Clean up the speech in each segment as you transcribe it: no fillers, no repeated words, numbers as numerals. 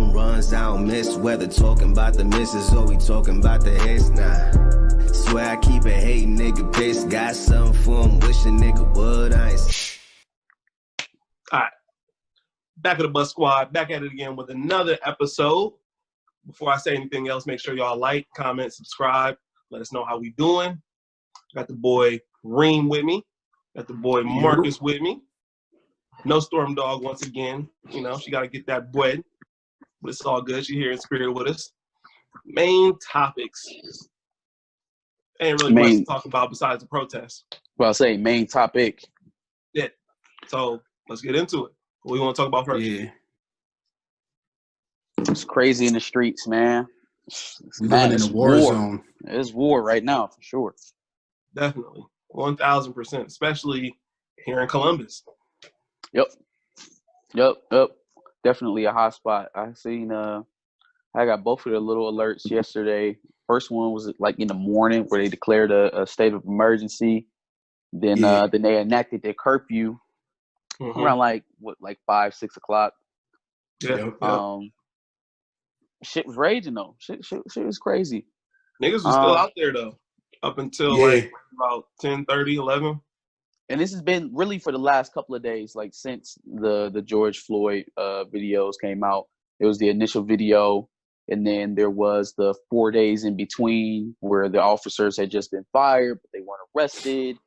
home runs, I don't miss. Whether talking about the misses or we talking about the hits, nah. Swear I keep a hating nigga pissed. Got something for him, wish a nigga would. I ain't. All right. Back of the Bus Squad, back at it again with another episode. Before I say anything else, make sure y'all like, comment, subscribe. Let us know how we doing. Got the boy Reem with me. Got the boy Marcus with me. No StormDawg once again. You know, she got to get that bread. But it's all good. She here in spirit with us. Main topics. Ain't really much to talk about besides the protest. Well, I'll say main topic. Yeah. So let's get into it. What do you want to talk about first? Yeah. It's crazy in the streets, man. We're living in a war zone. It's war right now, for sure. Definitely. 1,000%, especially here in Columbus. Yep. Definitely a hot spot. I seen I got both of the little alerts yesterday. First one was like in the morning where they declared a state of emergency. Then they enacted their curfew around like 5, 6 o'clock. Yeah. Shit was raging though. Shit was crazy. Niggas was still out there though, up until like about 10:30, 11. And this has been really for the last couple of days, like since the George Floyd videos came out. It was the initial video, and then there was the 4 days in between where the officers had just been fired, but they weren't arrested.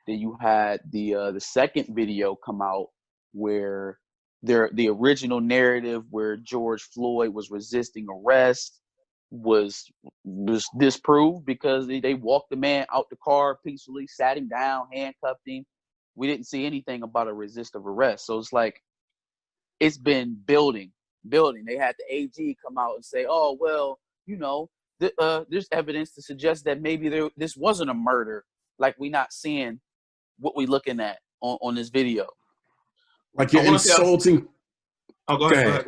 Then you had the second video come out where the original narrative where George Floyd was resisting arrest was disproved because they walked the man out the car peacefully, sat him down, handcuffed him. We didn't see anything about a resistive arrest. So it's like it's been building. They had the AG come out and say, oh, well, you know, there's evidence to suggest that maybe this wasn't a murder. Like we're not seeing what we're looking at on this video. Like you're insulting. Go ahead.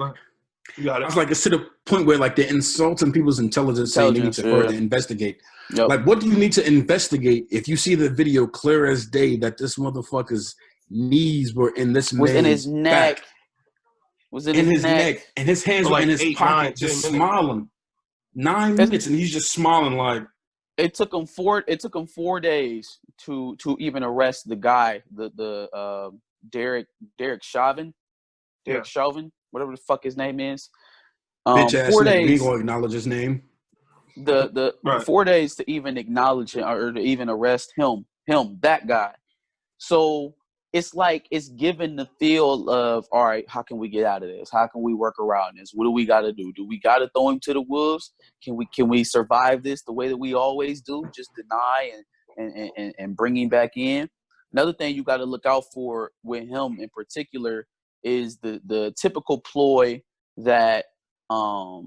You got it. I was like, it's to the point where like they're insulting people's intelligence saying they need to further investigate. Yep. Like, what do you need to investigate if you see the video clear as day that this motherfucker's knees were in this man's in his neck? Back, was in his neck, and his hands were in his pocket, just smiling. 9 minutes, and he's just smiling like. It took him 4 days to even arrest the guy, the Derek Chauvin. Derek Chauvin, whatever the fuck his name is. Bitch ass 4 nigga, days. we ain't gonna acknowledge his name. The 4 days to even acknowledge him or to even arrest him, that guy. So it's like it's given the feel of, all right, how can we get out of this? How can we work around this? What do we got to do? Do we got to throw him to the wolves? Can we survive this the way that we always do? Just deny and bring him back in. Another thing you got to look out for with him in particular is the typical ploy that law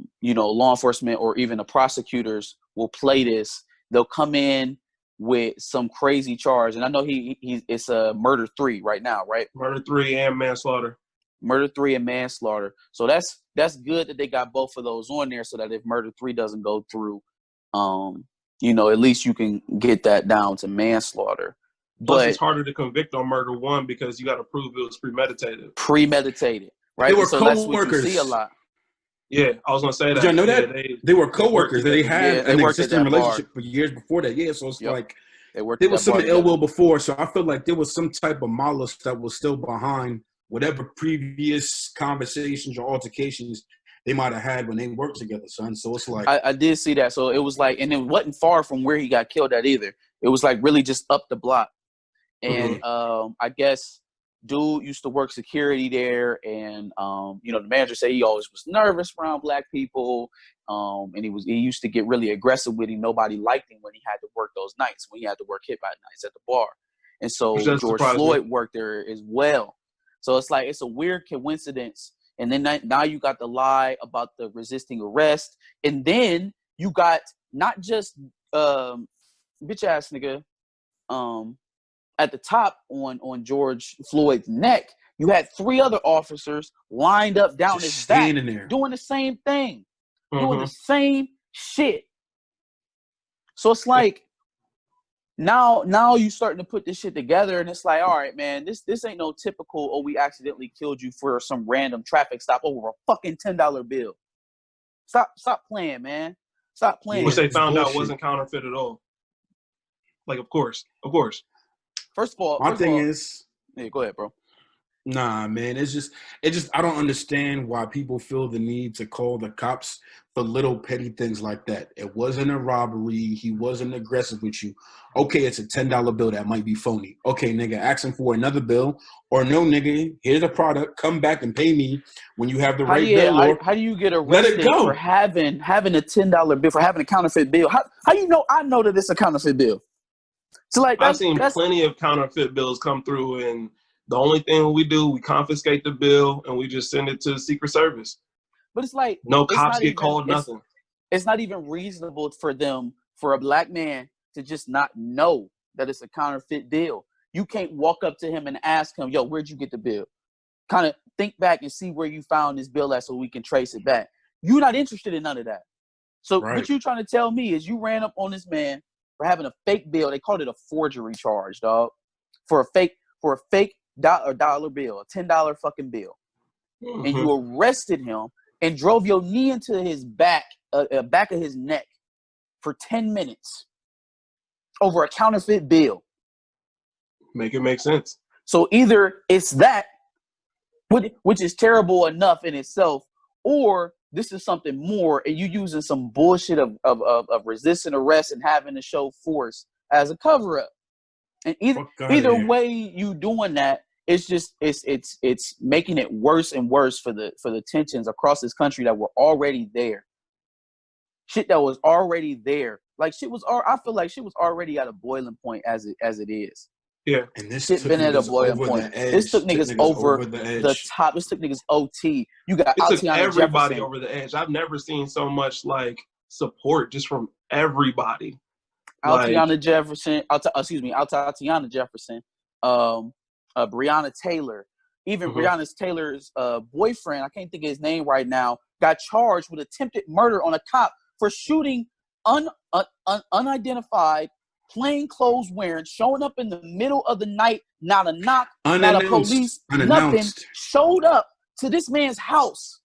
enforcement or even the prosecutors will play this. They'll come in with some crazy charge, and I know it's a murder 3 right now, right? Murder 3 and manslaughter. Murder 3 and manslaughter. So that's good that they got both of those on there, so that if murder 3 doesn't go through, at least you can get that down to manslaughter. Plus, it's harder to convict on murder 1 because you got to prove it was premeditated, right? They were so that's what you see a lot. Yeah, I was gonna say that. Did you know that? They were co-workers. They had an existing relationship for years before that. Yeah, so it's like there was some ill will before. So I feel like there was some type of malice that was still behind whatever previous conversations or altercations they might have had when they worked together, son. So it's like I did see that. So it was like, and it wasn't far from where he got killed at either. It was like really just up the block. And I guess dude used to work security there, and the manager said he always was nervous around black people, and he used to get really aggressive with him. Nobody liked him when he had to work those nights, when he had to work hit by nights at the bar. And so George Floyd worked there as well. So it's like it's a weird coincidence. And then now you got the lie about the resisting arrest, and then you got not just bitch ass nigga at the top on George Floyd's neck, you had 3 other officers lined up down his back, doing the same thing, doing the same shit. So it's like now you starting to put this shit together, and it's like, all right, man, this ain't no typical, we accidentally killed you for some random traffic stop over a fucking $10 bill. Stop playing, man. Stop playing. Which they found out wasn't counterfeit at all. Like, of course. First of all, my thing is, yeah, go ahead, bro. Nah, man, it's just I don't understand why people feel the need to call the cops for little petty things like that. It wasn't a robbery. He wasn't aggressive with you. Okay, it's a $10 bill that might be phony. Okay, nigga, ask him for another bill, or no, nigga, here's a product. Come back and pay me when you have the right bill. Or how do you get arrested for having a $10 bill, for having a counterfeit bill? How you know I know that it's a counterfeit bill? So like I've seen plenty of counterfeit bills come through, and the only thing we do, we confiscate the bill and we just send it to the Secret Service. But it's like no cops get called, nothing. It's not even reasonable for a black man to just not know that it's a counterfeit bill. You can't walk up to him and ask him, yo, where'd you get the bill? Kind of think back and see where you found this bill at so we can trace it back. You're not interested in none of that. So What you're trying to tell me is you ran up on this man for having a fake bill. They called it a forgery charge, dog. For a fake dollar bill, a $10 fucking bill. Mm-hmm. And you arrested him and drove your knee into his back of his neck for 10 minutes over a counterfeit bill. Make it make sense. So either it's that, which is terrible enough in itself, or this is something more and you using some bullshit of resisting arrest and having to show force as a cover-up. And either way you doing that, it's just it's making it worse and worse for the tensions across this country that were already there. Shit that was already there. Like I feel like shit was already at a boiling point as it is. Yeah. And this shit been at a boiling point. This took niggas over the top. This took niggas OT. You got everybody Jefferson. over the edge. I've never seen so much like support just from everybody. Tatiana Jefferson, Breonna Taylor, even Breonna Taylor's boyfriend, I can't think of his name right now, got charged with attempted murder on a cop for shooting unidentified, plain clothes wearing, showing up in the middle of the night, not a knock, not a police, nothing, showed up to this man's house.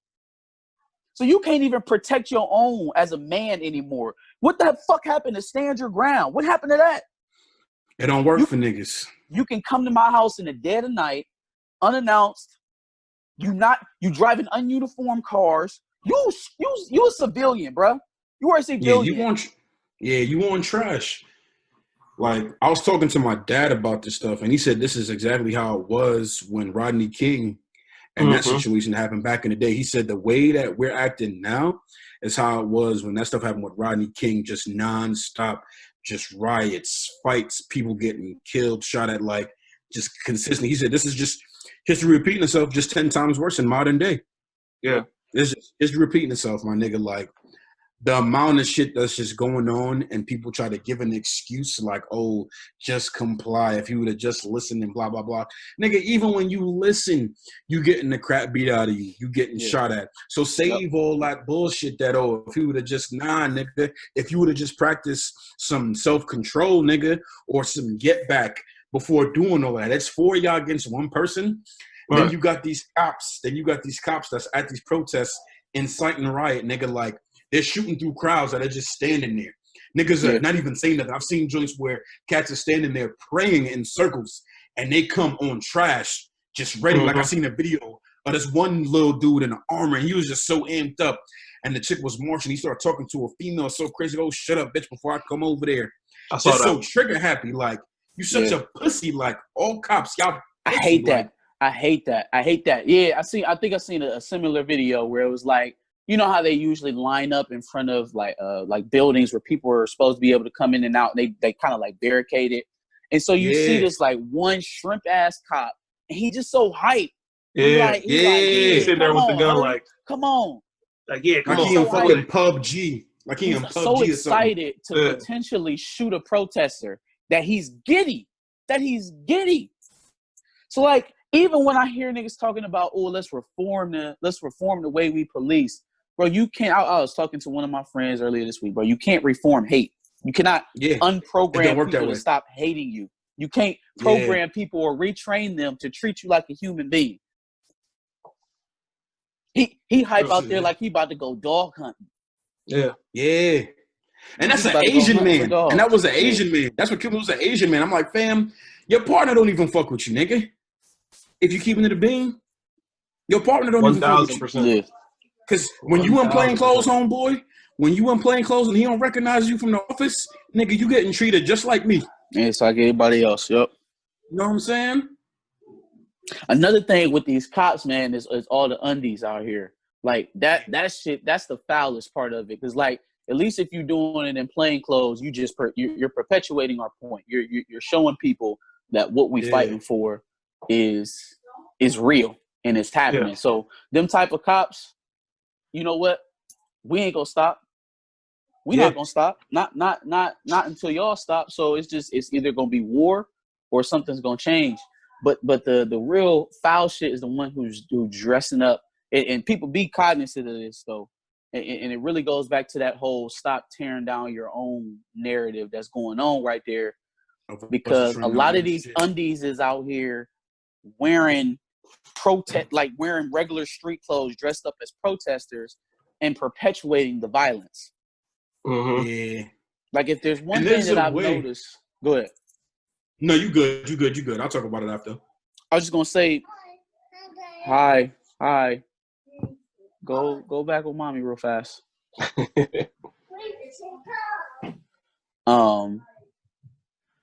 So you can't even protect your own as a man anymore. What the fuck happened to stand your ground? What happened to that? It don't work for niggas. You can come to my house in the dead of night, unannounced. You driving ununiformed cars. You a civilian, bro. You are a civilian. You want trash. Like, I was talking to my dad about this stuff, and he said this is exactly how it was when Rodney King and that situation happened back in the day. He said the way that we're acting now is how it was when that stuff happened with Rodney King, just nonstop, just riots, fights, people getting killed, shot at, like, just consistently. He said this is just history repeating itself, just 10 times worse in modern day. Yeah. It's just history repeating itself, my nigga. Like, the amount of shit that's just going on and people try to give an excuse like, oh, just comply. If you would have just listened and blah, blah, blah. Nigga, even when you listen, you getting the crap beat out of you. You getting shot at. So save all that bullshit that, oh, if you would have just, nigga, if you would have just practiced some self-control, nigga, or some get back before doing all that. It's 4 y'all against one person. Right. Then you got these cops. That's at these protests inciting riot, nigga, like, they're shooting through crowds that are just standing there. Niggas are not even saying nothing. I've seen joints where cats are standing there praying in circles, and they come on trash, just ready. Like, I seen a video of this one little dude in an armor, and he was just so amped up. And the chick was marching. He started talking to a female so crazy. Oh, shut up, bitch, before I come over there. Just so trigger happy. Like, you such a pussy. Like, all cops, y'all. I hate that. I hate that. Yeah, I think I've seen a similar video where it was like, you know how they usually line up in front of like buildings where people are supposed to be able to come in and out, and they kind of like barricade it. And so you see this like one shrimp ass cop, and he just so hyped. He's sitting there with the gun, like, come on. Like, yeah, come on. He in fucking PUBG. Like, he in PUBG so excited to potentially shoot a protester that he's giddy. So like, even when I hear niggas talking about, oh, let's reform the way we police, bro, you can't. I was talking to one of my friends earlier this week, bro. You can't reform hate. You cannot unprogram people to stop hating you. You can't program people or retrain them to treat you like a human being. He hype out there like he about to go dog hunting. Yeah. Yeah. And that's an Asian man. And that was an Asian man. That's what killed me, was an Asian man. I'm like, fam, your partner don't even fuck with you, nigga. If you keeping it a bean, your partner don't even fuck with you. 1,000%. Because when you in plain clothes, homeboy, when you in plain clothes and he don't recognize you from the office, nigga, you getting treated just like me. Yeah, it's like everybody else. Yep. You know what I'm saying? Another thing with these cops, man, is all the undies out here. Like that shit. That's the foulest part of it. Because like, at least if you're doing it in plain clothes, you're perpetuating our point. You're showing people that what we fighting for is real and it's happening. Yeah. So them type of cops, you know what? We ain't gonna stop. We not gonna stop. Not until y'all stop. So it's either gonna be war or something's gonna change. But the real foul shit is the one who's dressing up, and people be cognizant of this though. And it really goes back to that whole stop tearing down your own narrative that's going on right there. Because a lot of these undies is out here wearing wearing regular street clothes, dressed up as protesters and perpetuating the violence. Mm-hmm. Yeah. Like if there's one thing that I've noticed, go ahead. No, you good. You good. I'll talk about it after. I was just gonna say, hi. Go back with mommy real fast.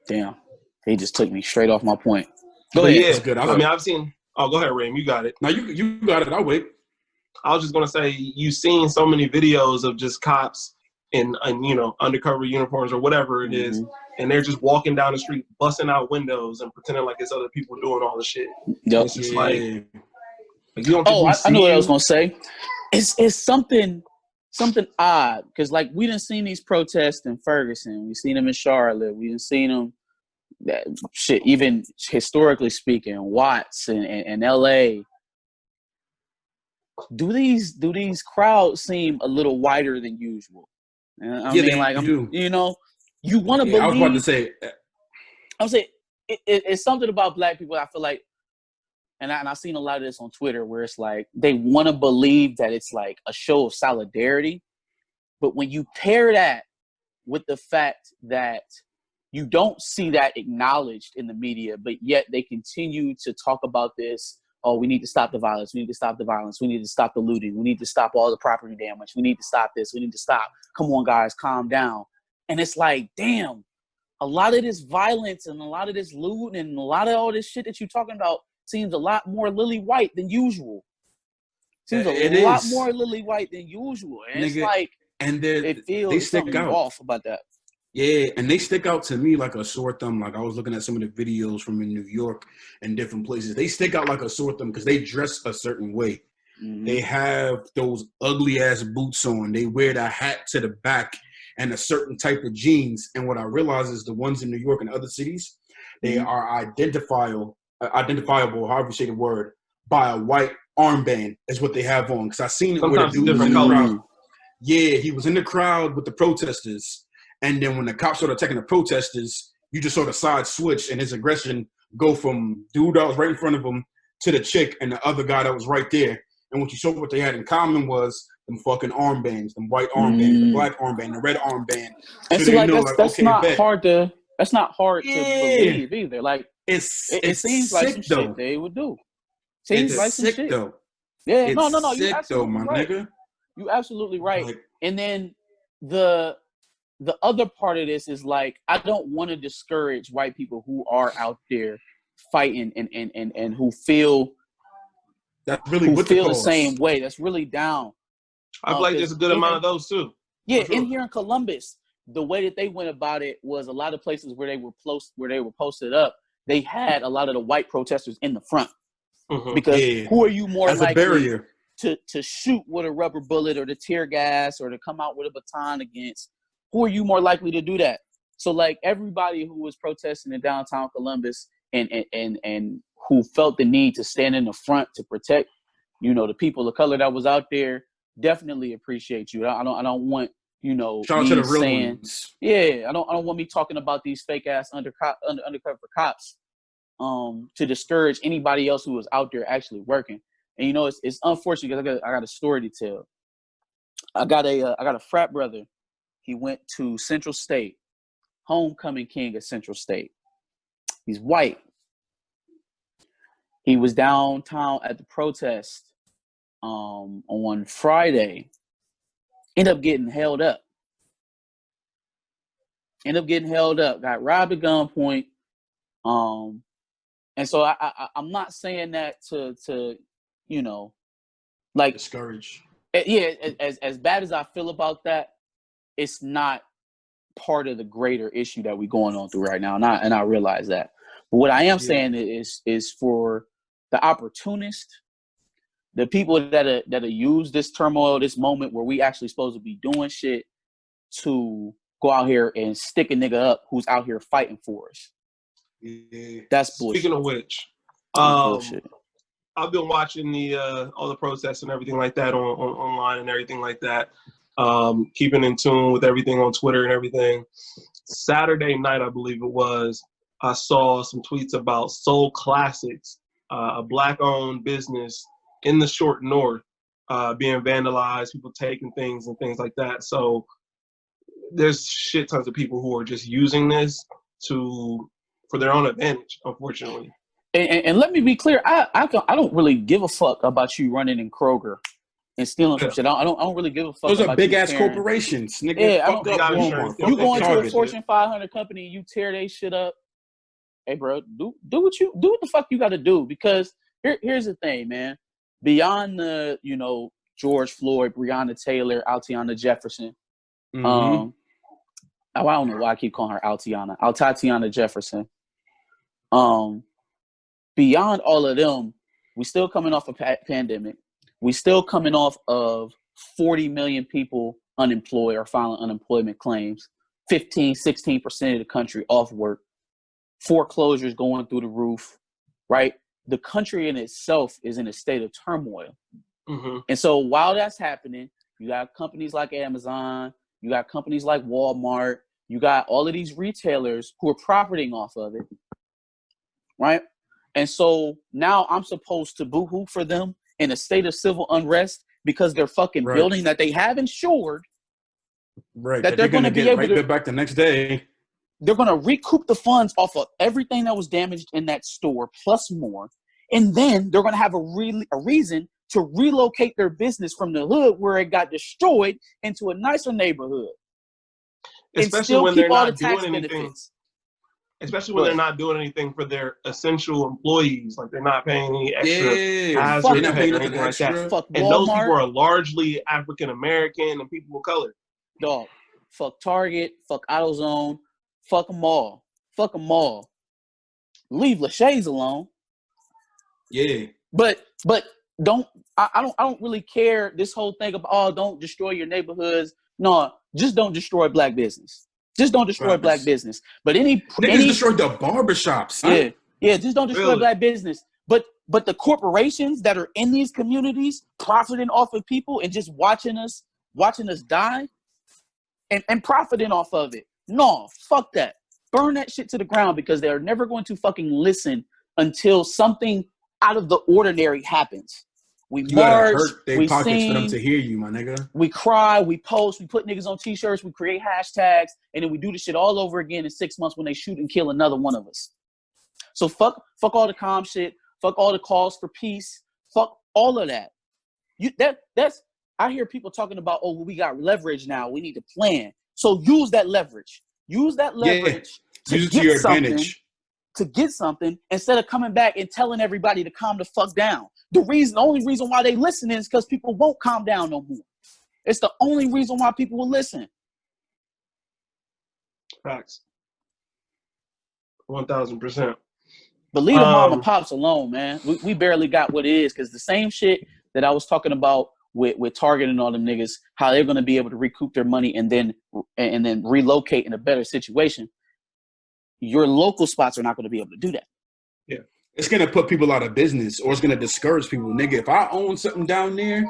Damn, he just took me straight off my point. Go ahead. Yeah, it's good. I mean, I've seen. Oh, go ahead, Raym. You got it. No, you got it. I'll wait. I was just gonna say, you've seen so many videos of just cops in undercover uniforms or whatever it is, and they're just walking down the street, busting out windows and pretending like it's other people doing all the shit. Yep. It's just like you don't. I know what I was gonna say. It's something odd because like we done seen these protests in Ferguson, we've seen them in Charlotte, we done seen them even historically speaking, Watts and LA. Do these crowds seem a little wider than usual? I mean, like, do. You want to believe. I was about to say. I'm saying it's something about black people. I feel like, and I've seen a lot of this on Twitter where it's like they want to believe that it's like a show of solidarity, but when you pair that with the fact that you don't see that acknowledged in the media, but yet they continue to talk about this. Oh, we need to stop the violence. We need to stop the violence. We need to stop the looting. We need to stop all the property damage. We need to stop this. We need to stop. Come on, guys, calm down. And it's like, damn, a lot of this violence and a lot of this looting and a lot of all this shit that you're talking about seems a lot more lily white than usual. Seems a lot more lily white than usual. And it's like, and it feels they stick out off about that. Yeah, and they stick out to me like a sore thumb. Like I was looking at some of the videos from in New York and different places. They stick out like a sore thumb because they dress a certain way. Mm-hmm. They have those ugly ass boots on. They wear the hat to the back and a certain type of jeans. And what I realize is the ones in New York and other cities, they are identifiable, however you say the word, by a white armband is what they have on. Because I seen it sometimes where the dude was in the crowd. Yeah, he was in the crowd with the protesters. And then when the cops started attacking the protesters, you just saw the side switch and his aggression go from dude that was right in front of him to the chick and the other guy that was right there. And what you saw what they had in common was them fucking armbands, them white armbands, the black armband, the red armband. And so like that's not hard to believe either. Like it seems sick, like some though. Shit they would do. Seems like some sick, shit. Though. Yeah, it's no, you sick, absolutely though, my right. nigga. You absolutely right. Like, and then the other part of this is like I don't want to discourage white people who are out there fighting and who feel that's really the same way. That's really down. I feel like there's a good amount of those too. Yeah, sure. In here in Columbus, the way that they went about it was a lot of places where they were posted up. They had a lot of the white protesters in the front because who are you more as likely a barrier to shoot with a rubber bullet or to tear gas or to come out with a baton against? Who are you more likely to do that? So like everybody who was protesting in downtown Columbus and who felt the need to stand in the front to protect, the people of color that was out there, definitely appreciate you. I don't want, shout out to the real ones. Yeah, I don't want me talking about these fake ass undercover cops to discourage anybody else who was out there actually working. And it's unfortunate because I got a story to tell. I got a frat brother. He went to Central State, homecoming king at Central State. He's white. He was downtown at the protest on Friday. Ended up getting held up. Got robbed at gunpoint. And so I'm not saying that to like discourage. Yeah, as bad as I feel about that, it's not part of the greater issue that we're going on through right now, and I realize that. But what I am saying is for the opportunist, the people that use this turmoil, this moment where we actually supposed to be doing shit, to go out here and stick a nigga up who's out here fighting for us. Yeah. That's bullshit. Speaking of which, bullshit. I've been watching all the protests and everything like that online and everything like that. Keeping in tune with everything on Twitter and everything. Saturday night, I believe it was, I saw some tweets about Soul Classics, a Black-owned business in the short north, being vandalized, people taking things and things like that. So there's shit tons of people who are just using this for their own advantage, unfortunately. And let me be clear, I don't really give a fuck about you running in Kroger and stealing some shit. I don't really give a fuck. Those about are big ass tearing. corporations, nigga. Yeah, fuck up Walmart. You go into a Fortune 500 company, you tear they shit up. Hey, bro, do what the fuck you got to do, because here's the thing, man. Beyond the George Floyd, Breonna Taylor, Altiana Jefferson. Mm-hmm. I don't know why I keep calling her Tatiana Jefferson. Beyond all of them, we still coming off a pandemic. We still coming off of 40 million people unemployed or filing unemployment claims. 16% of the country off work. Foreclosures going through the roof, right? The country in itself is in a state of turmoil. Mm-hmm. And so while that's happening, you got companies like Amazon, you got companies like Walmart, you got all of these retailers who are profiting off of it, right? And so now I'm supposed to boo-hoo for them in a state of civil unrest because they're fucking building that they have insured. Right. That they're going to be able to back the next day. They're going to recoup the funds off of everything that was damaged in that store plus more. And then they're going to have a reason to relocate their business from the hood where it got destroyed into a nicer neighborhood. Especially when they're not doing anything. Especially when they're not doing anything for their essential employees, like they're not paying any extra hazard pay or anything like that. And those people are largely African American and people of color. Dog, fuck Target, fuck AutoZone, fuck them all. Fuck them all. Leave Lachey's alone. Yeah. But I don't really care this whole thing about don't destroy your neighborhoods. No, just don't destroy black business. Just don't destroy black business. But niggas destroyed the barbershops. Huh? Yeah. Just don't destroy black business. But the corporations that are in these communities profiting off of people and just watching us die and profiting off of it. No, fuck that. Burn that shit to the ground, because they're never going to fucking listen until something out of the ordinary happens. We march, we sing, for them to hear you, my nigga. We cry, we post, we put niggas on t-shirts, we create hashtags, and then we do the shit all over again in 6 months when they shoot and kill another one of us. So fuck all the calm shit, fuck all the calls for peace, fuck all of that. That's I hear people talking about, we got leverage now, we need to plan. So use that leverage. Use that leverage to your advantage. To get something, instead of coming back and telling everybody to calm the fuck down. The only reason why they listen is because people won't calm down no more. It's the only reason why people will listen. Facts. 1000%. But leave the mom and pops alone, man. We barely got what it is, because the same shit that I was talking about with Target and all them niggas, how they're going to be able to recoup their money and then relocate in a better situation. Your local spots are not going to be able to do that. Yeah. It's going to put people out of business, or it's going to discourage people. Nigga, if I own something down there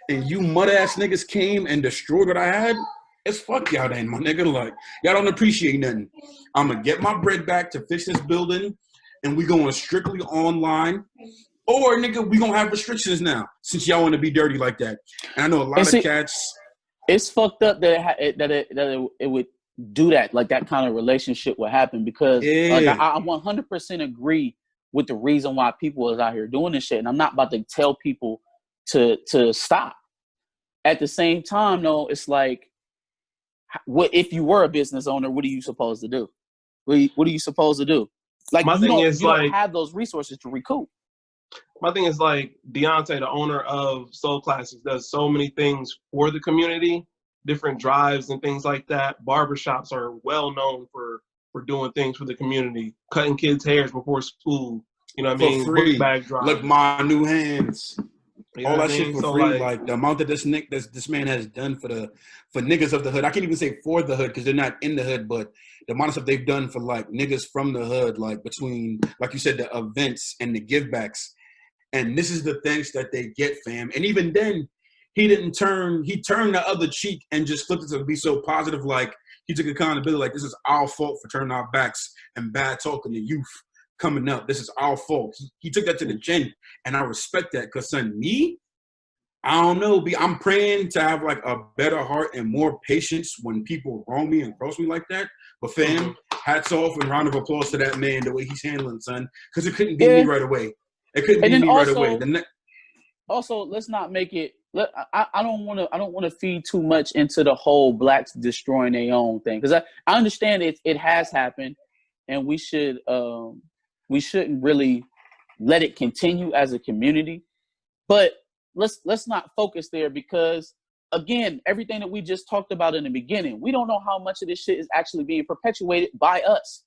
and you mud-ass niggas came and destroyed what I had, it's fuck y'all then, my nigga. Like, y'all don't appreciate nothing. I'm going to get my bread back to fix this building, and we going strictly online. Or, nigga, we going to have restrictions now, since y'all want to be dirty like that. And I know a lot of cats It's fucked up that it would do that, like that kind of relationship would happen, because like I 100% agree with the reason why people is out here doing this shit, and I'm not about to tell people to stop. At the same time, though, it's like, what if you were a business owner? What are you supposed to do? What are you supposed to do? Like, you don't have those resources to recoup. My thing is, like, Deontay, the owner of Soul Classics, does so many things for the community, different drives and things like that. Barbershops are well known for doing things for the community, cutting kids' hairs before school. You know what I mean? For free. Book bag drives. Look, my new hands. You know all that shit for free. Like the amount that this man has done for niggas of the hood. I can't even say for the hood because they're not in the hood, but the amount of stuff they've done for like niggas from the hood, like between, like you said, the events and the givebacks. And this is the thanks that they get, fam. And even then, he turned the other cheek and just flipped it to be so positive. Like, he took accountability. Like, this is our fault for turning our backs and bad talking to youth coming up. This is our fault. He took that to the chin, and I respect that. Because, son, I don't know. I'm praying to have, like, a better heart and more patience when people wrong me and cross me like that. But, fam, hats off and round of applause to that man, the way he's handling, son. Because it couldn't be me right away. It couldn't be me right away. Also, let's not make it. I don't want to feed too much into the whole blacks destroying their own thing, because I understand it has happened, and we shouldn't really let it continue as a community. But let's not focus there, because again, everything that we just talked about in the beginning, we don't know how much of this shit is actually being perpetuated by us.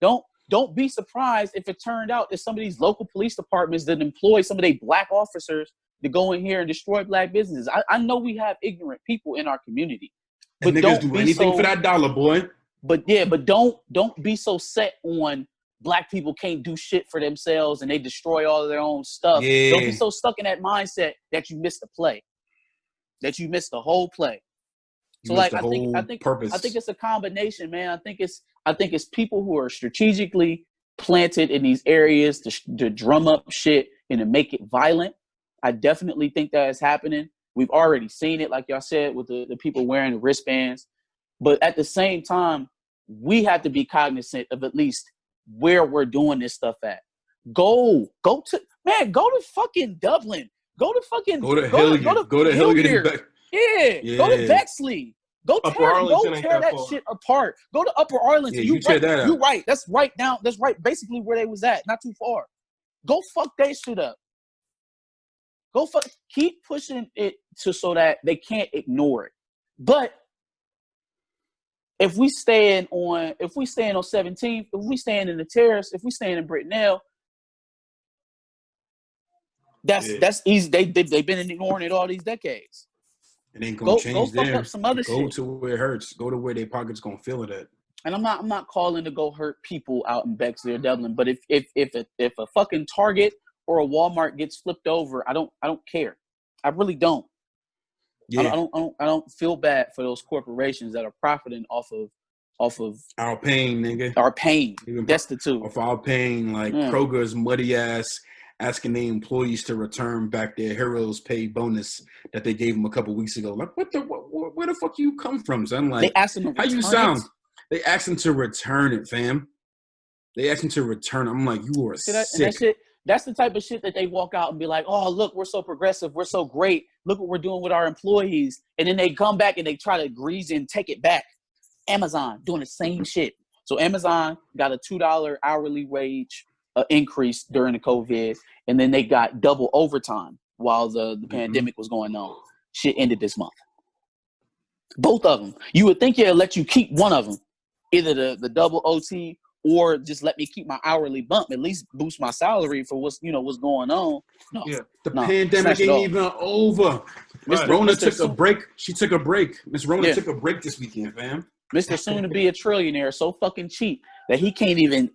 Don't be surprised if it turned out that some of these local police departments that employ some of their black officers to go in here and destroy black businesses. I know we have ignorant people in our community, but and niggas do anything for that dollar, boy. But don't be so set on black people can't do shit for themselves and they destroy all of their own stuff. Yeah. Don't be so stuck in that mindset that you missed the play, that you missed the whole play. So like I think it's a combination, man. I think it's people who are strategically planted in these areas to drum up shit and to make it violent. I definitely think that is happening. We've already seen it, like y'all said, with the people wearing the wristbands. But at the same time, we have to be cognizant of at least where we're doing this stuff at. Go to fucking Dublin. Go to Hilliard. Yeah, go to Bexley. Go tear that shit apart. Go to Upper Arlington. Yeah, you're right. That's right now. That's right. Basically where they was at. Not too far. Go fuck that shit up. Keep pushing it so that they can't ignore it. But if we staying on 17th, if we staying in the Terrace, if we staying in Brittenell, that's easy. They've been ignoring it all these decades. It ain't gonna change there. Fuck up some other go shit. To where it hurts. Go to where their pockets gonna feel it at. And I'm not calling to go hurt people out in Bexley or Dublin, but if a fucking Target or a Walmart gets flipped over, I don't care. I really don't. Yeah. I don't feel bad for those corporations that are profiting off of our pain, nigga. Our pain. That's the two. Of our pain, like Kroger's muddy ass asking the employees to return back their heroes pay bonus that they gave them a couple weeks ago. Like, where the fuck you come from, son? Like, they asked them to how you sound? They asked them to return it, fam. They asked them to return it. I'm like, you are sick. That's the type of shit that they walk out and be like, oh, look, we're so progressive. We're so great. Look what we're doing with our employees. And then they come back and they try to grease and take it back. Amazon doing the same shit. So Amazon got a $2 hourly wage increase during the COVID. And then they got double overtime while the pandemic was going on. Shit ended this month. Both of them. You would think it'll let you keep one of them. Either the double OT or just let me keep my hourly bump, at least boost my salary for what's going on. No, yeah. The pandemic ain't even over. Miss Rona took a break. She took a break. Miss Rona took a break this weekend, fam. Mr. Soon to be a trillionaire, so fucking cheap that he can't even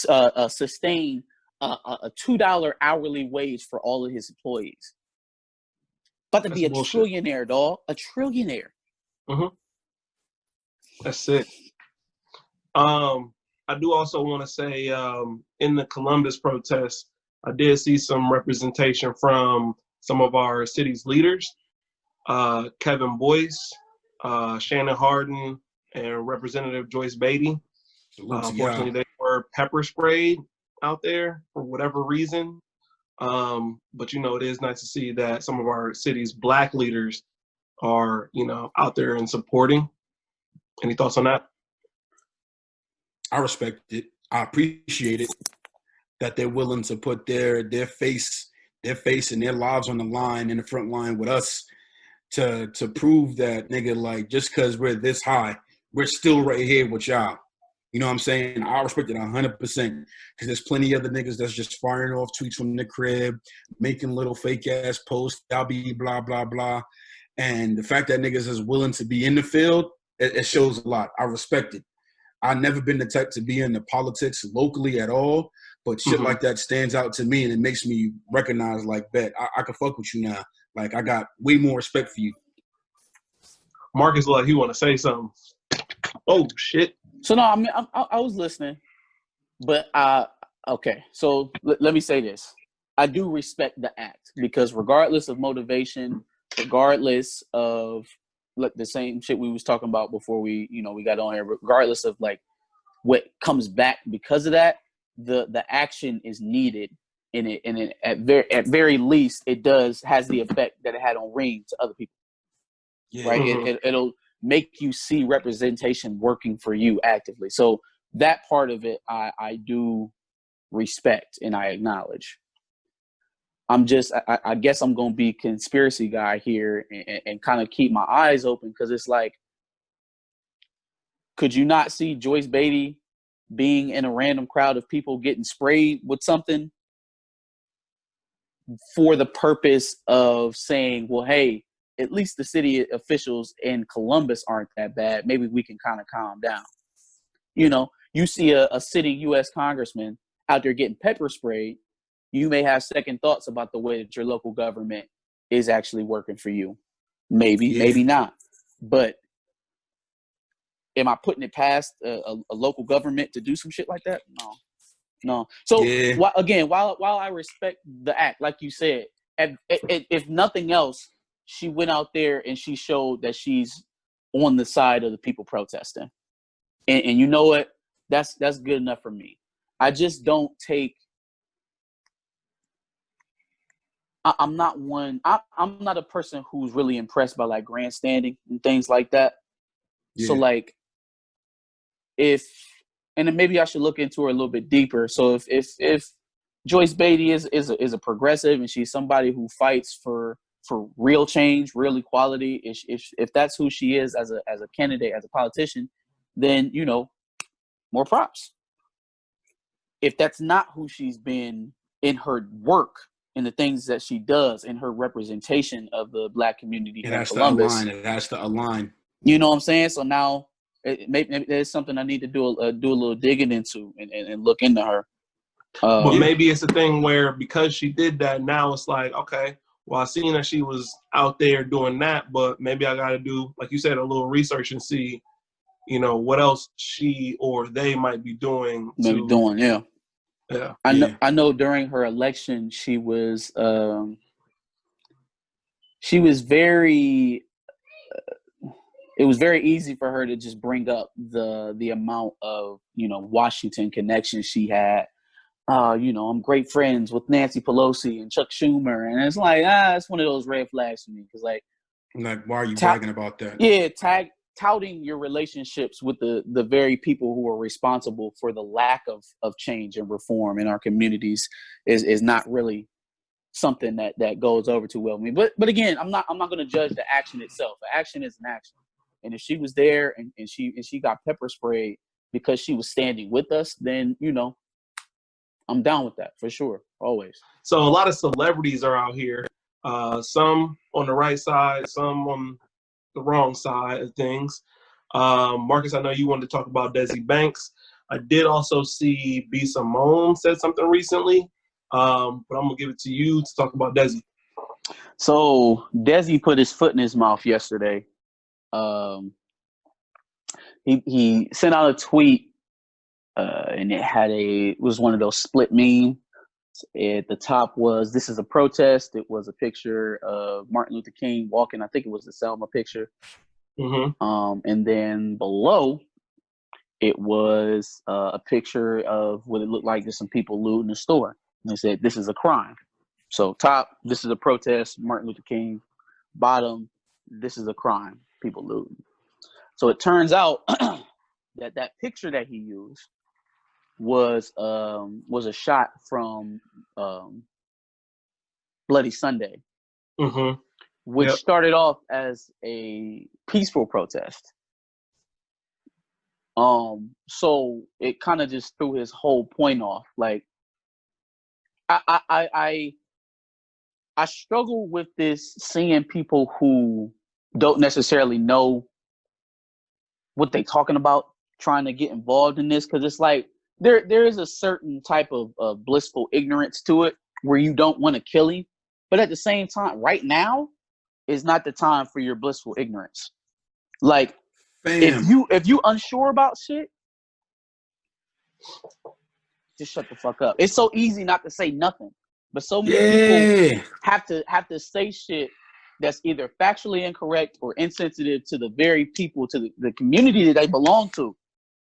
sustain a $2 hourly wage for all of his employees. About to be a trillionaire, dog. A trillionaire. Mm-hmm. That's sick. I do also want to say in the Columbus protests, I did see some representation from some of our city's leaders. Kevin Boyce, Shannon Harden, and Representative Joyce Beatty. Unfortunately, they were pepper sprayed out there for whatever reason. But, it is nice to see that some of our city's Black leaders are, out there and supporting. Any thoughts on that? I respect it. I appreciate it that they're willing to put their face and their lives on the line, in the front line with us to prove that, nigga, like, just because we're this high, we're still right here with y'all. You know what I'm saying? I respect it 100% because there's plenty of other niggas that's just firing off tweets from the crib, making little fake-ass posts, I'll be blah, blah, blah. And the fact that niggas is willing to be in the field, it shows a lot. I respect it. I've never been the type to be into politics locally at all, but shit like that stands out to me, and it makes me recognize, like, bet, I can fuck with you now. Like, I got way more respect for you. Marcus, like, he want to say something. Oh, shit. So, no, I mean, I was listening, but okay. So, let me say this. I do respect the act because regardless of motivation, regardless of the same shit we was talking about before we got on here, regardless of, like, what comes back because of that, the action is needed in it, and at very least it has the effect that it had on Reem to other people. Yeah. Right? It'll make you see representation working for you actively. So that part of it I do respect and I acknowledge. I guess I'm going to be conspiracy guy here and kind of keep my eyes open, because it's like, could you not see Joyce Beatty being in a random crowd of people getting sprayed with something for the purpose of saying, well, hey, at least the city officials in Columbus aren't that bad. Maybe we can kind of calm down. You see a sitting U.S. congressman out there getting pepper sprayed, you may have second thoughts about the way that your local government is actually working for you. Maybe, maybe not. But am I putting it past a local government to do some shit like that? No. So while I respect the act, like you said, if nothing else, she went out there and she showed that she's on the side of the people protesting. And you know what? That's good enough for me. I just don't take. I'm not a person who's really impressed by, like, grandstanding and things like that. Yeah. So, like, and then maybe I should look into her a little bit deeper. So if Joyce Beatty is a progressive and she's somebody who fights for real change, real equality, if that's who she is as a candidate, as a politician, then, more props. If that's not who she's been in her work, in the things that she does, in her representation of the Black community in Columbus, it has to align. You know what I'm saying? So now maybe there's something I need to do a little digging into and look into her. But maybe it's a thing where because she did that, now it's like, okay, well, I seen that she was out there doing that, but maybe I got to do, like you said, a little research and see, what else she or they might be doing. Yeah. Yeah. I know during her election, she was very, it was very easy for her to just bring up the amount of, Washington connections she had. I'm great friends with Nancy Pelosi and Chuck Schumer. And it's like, it's one of those red flags for me. Because, like, why are you bragging about that? Yeah, touting your relationships with the very people who are responsible for the lack of change and reform in our communities is not really something that goes over too well with me. But again, I'm not going to judge the action itself. The action is an action. And if she was there and she got pepper sprayed because she was standing with us, then, I'm down with that for sure, always. So a lot of celebrities are out here, some on the right side, some on the wrong side of things. Marcus, I know you wanted to talk about Desi Banks. I did also see B. Simone said something recently, but I'm going to give it to you to talk about Desi. So Desi put his foot in his mouth yesterday. He sent out a tweet, and it was one of those split meme At the top was, "This is a protest." It was a picture of Martin Luther King walking. I think it was the Selma picture. Mm-hmm. And then below, it was a picture of what it looked like there's some people looting the store. And they said, "This is a crime." So top, "This is a protest, Martin Luther King." Bottom, "This is a crime, people looting." So it turns out that picture that he used was a shot from Bloody Sunday, Mm-hmm. which started off as a peaceful protest. So it kind of just threw his whole point off. Like, I struggle with this, seeing people who don't necessarily know what they talking about trying to get involved in this, because it's like there is a certain type of blissful ignorance to it where you don't want to kill him, but at the same time, right now is not the time for your blissful ignorance. Like, if you unsure about shit, just shut the fuck up. It's so easy not to say nothing, but so many people have to say shit that's either factually incorrect or insensitive to the very people, to the community that they belong to.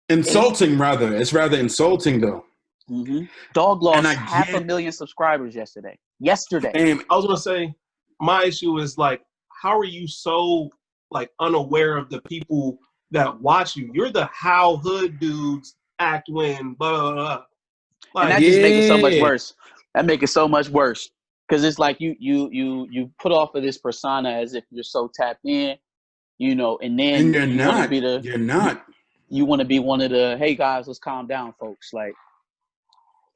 Insulting, rather. It's rather insulting, though. Mm-hmm. Dog lost 500,000 subscribers yesterday. And I was gonna say, my issue is like, how are you so like unaware of the people that watch you? You're the how hood dudes act when blah blah blah. Like, and that just makes it so much worse. That make it so much worse, because it's like you put off of this persona as if you're so tapped in, you know, and then you're not. You're not. You want to be one of the, "Hey guys, let's calm down, folks." Like,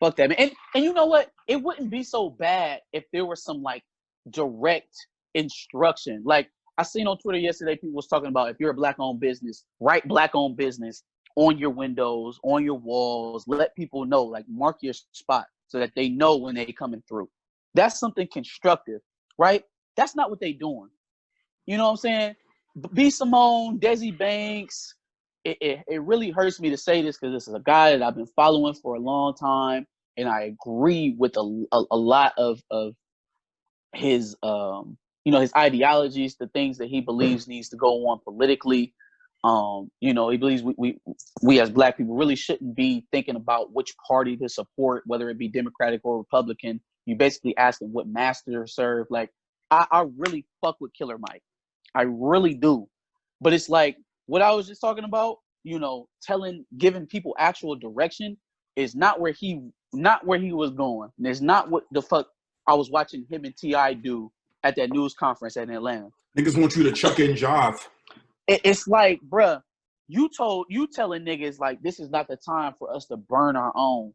fuck that, man. And you know what? It wouldn't be so bad if there was some like direct instruction. Like, I seen on Twitter yesterday, people was talking about, if you're a black-owned business, write black-owned business on your windows, on your walls. Let people know, like, mark your spot so that they know when they coming through. That's something constructive, right? That's not what they doing. You know what I'm saying? B. Simone, Desi Banks. It really hurts me to say this, because this is a guy that I've been following for a long time, and I agree with a lot of his his ideologies, the things that he believes needs to go on politically. He believes we as black people really shouldn't be thinking about which party to support, whether it be Democratic or Republican. You basically asking what master to serve. Like, I really fuck with Killer Mike. I really do. But it's like what I was just talking about, giving people actual direction is not where he was going. And it's not what the fuck I was watching him and T.I. do at that news conference in Atlanta. Niggas want you to chuck in jive. It's like, bruh, you telling niggas like, this is not the time for us to burn our own.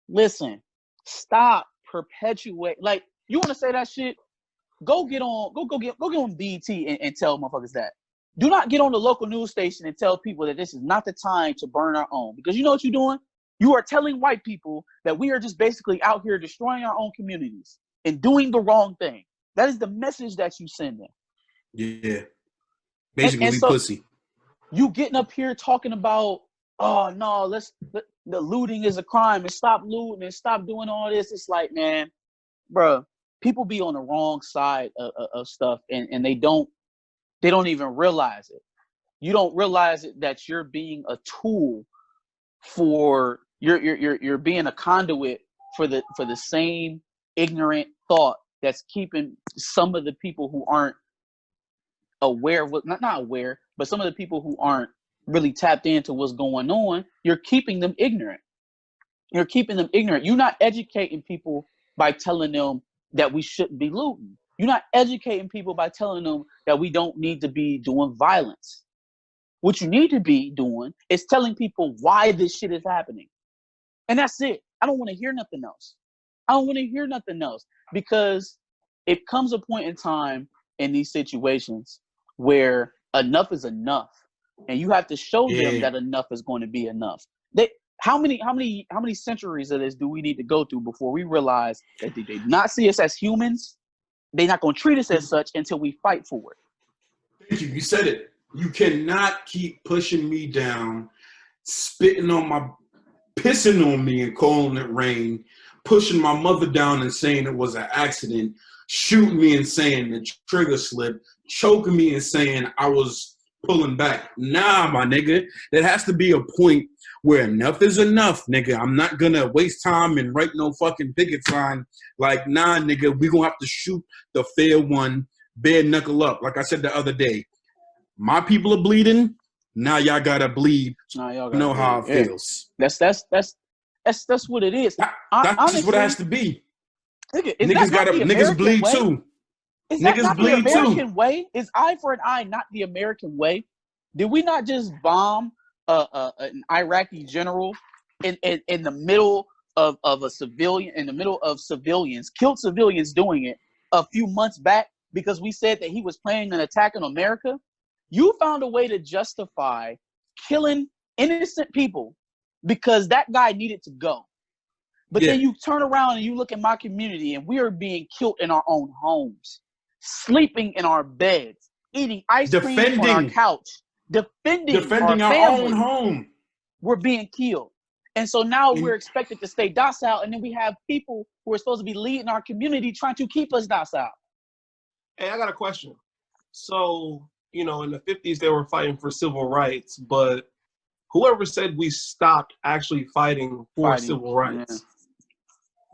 Listen, stop perpetuate. Like, you want to say that shit? Go get on BT and tell motherfuckers that. Do not get on the local news station and tell people that this is not the time to burn our own. Because you know what you're doing? You are telling white people that we are just basically out here destroying our own communities and doing the wrong thing. That is the message that you send them. Yeah. Basically, and so pussy. You getting up here talking about, oh no, the looting is a crime, and stop looting and stop doing all this. It's like, man, bro, people be on the wrong side of stuff, and they don't even realize it. You don't realize it, that you're being a tool for you're being a conduit for the same ignorant thought that's keeping some of the people who aren't aware of what, not aware, but some of the people who aren't really tapped into what's going on, you're keeping them ignorant. You're not educating people by telling them that we shouldn't be looting. You're not educating people by telling them that we don't need to be doing violence. What you need to be doing is telling people why this shit is happening. And that's it. I don't want to hear nothing else. Because it comes a point in time in these situations where enough is enough, and you have to show them that enough is going to be enough. How many centuries of this do we need to go through before we realize that they do not see us as humans? They're not going to treat us as such until we fight for it. Thank you. You said it. You cannot keep pushing me down, pissing on me and calling it rain pushing my mother down and saying it was an accident, shooting me and saying the trigger slipped, choking me and saying I was pulling back. Nah, my nigga. There has to be a point where enough is enough, nigga. I'm not gonna waste time and write no fucking picket sign. Like, nah, nigga, we gonna have to shoot the fair one, bare knuckle up. Like I said the other day, my people are bleeding. Now y'all gotta bleed. You know how it feels. That's what it is. That's honestly, just what it has to be. Niggas bleed way? too. Is that niggas not bleed the American too. way? Is eye for an eye not the American way? Did we not just bomb an Iraqi general in the middle of a civilian, in the middle of civilians, killed civilians doing it a few months back because we said that he was planning an attack on America? You found a way to justify killing innocent people because that guy needed to go. But then you turn around and you look at my community and we are being killed in our own homes, sleeping in our beds, eating ice cream on our couch, defending our own home. We're being killed. And so now we're expected to stay docile, and then we have people who are supposed to be leading our community trying to keep us docile. Hey, I got a question. So, in the 50s, they were fighting for civil rights, but whoever said we stopped actually fighting for civil rights? Yeah.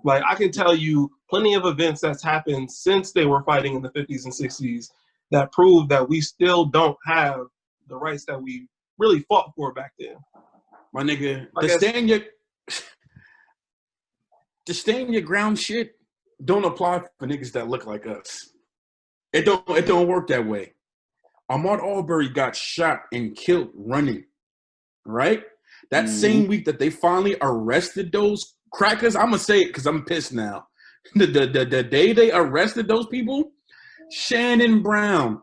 Like, I can tell you plenty of events that's happened since they were fighting in the 50s and 60s that prove that we still don't have the rights that we really fought for back then. My nigga, to stay in your ground shit don't apply for niggas that look like us. It don't work that way. Ahmaud Arbery got shot and killed running, right? That same week that they finally arrested those crackers, I'm gonna say it because I'm pissed now. The day they arrested those people, Shannon Brown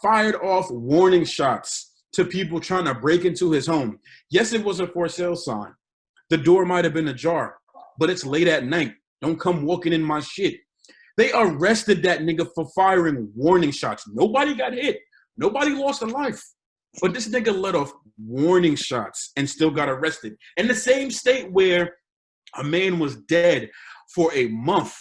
fired off warning shots to people trying to break into his home. Yes, it was a for sale sign. The door might have been ajar, but it's late at night. Don't come walking in my shit. They arrested that nigga for firing warning shots. Nobody got hit. Nobody lost a life. But this nigga let off warning shots and still got arrested. In the same state where a man was dead for a month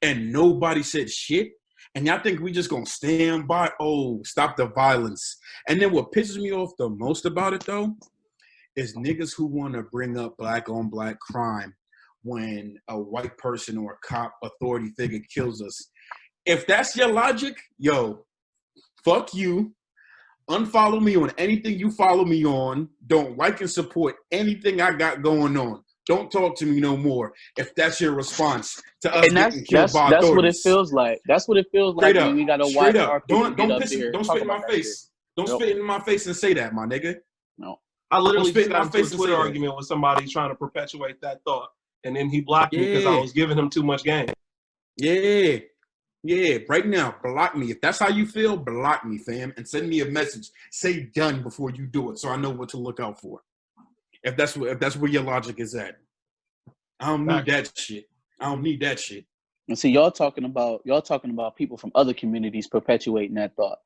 and nobody said shit, and y'all think we just gonna stand by? Oh, stop the violence. And then what pisses me off the most about it, though, is niggas who want to bring up black on black crime when a white person or a cop authority figure kills us. If that's your logic, yo, fuck you. Unfollow me on anything you follow me on. Don't like and support anything I got going on. Don't talk to me no more if that's your response to us getting killed by authorities. That's what it feels like. That's what it feels like when we gotta watch our people don't spit in my face. Don't spit in my face and say that, my nigga. No. I literally just got into a Twitter argument with somebody trying to perpetuate that thought. And then he blocked me because I was giving him too much game. Yeah. Yeah, right now, block me. If that's how you feel, block me, fam. And send me a message. Say done before you do it so I know what to look out for. If that's where your logic is at. I don't need that shit. I don't need that shit. And see, y'all talking about people from other communities perpetuating that thought.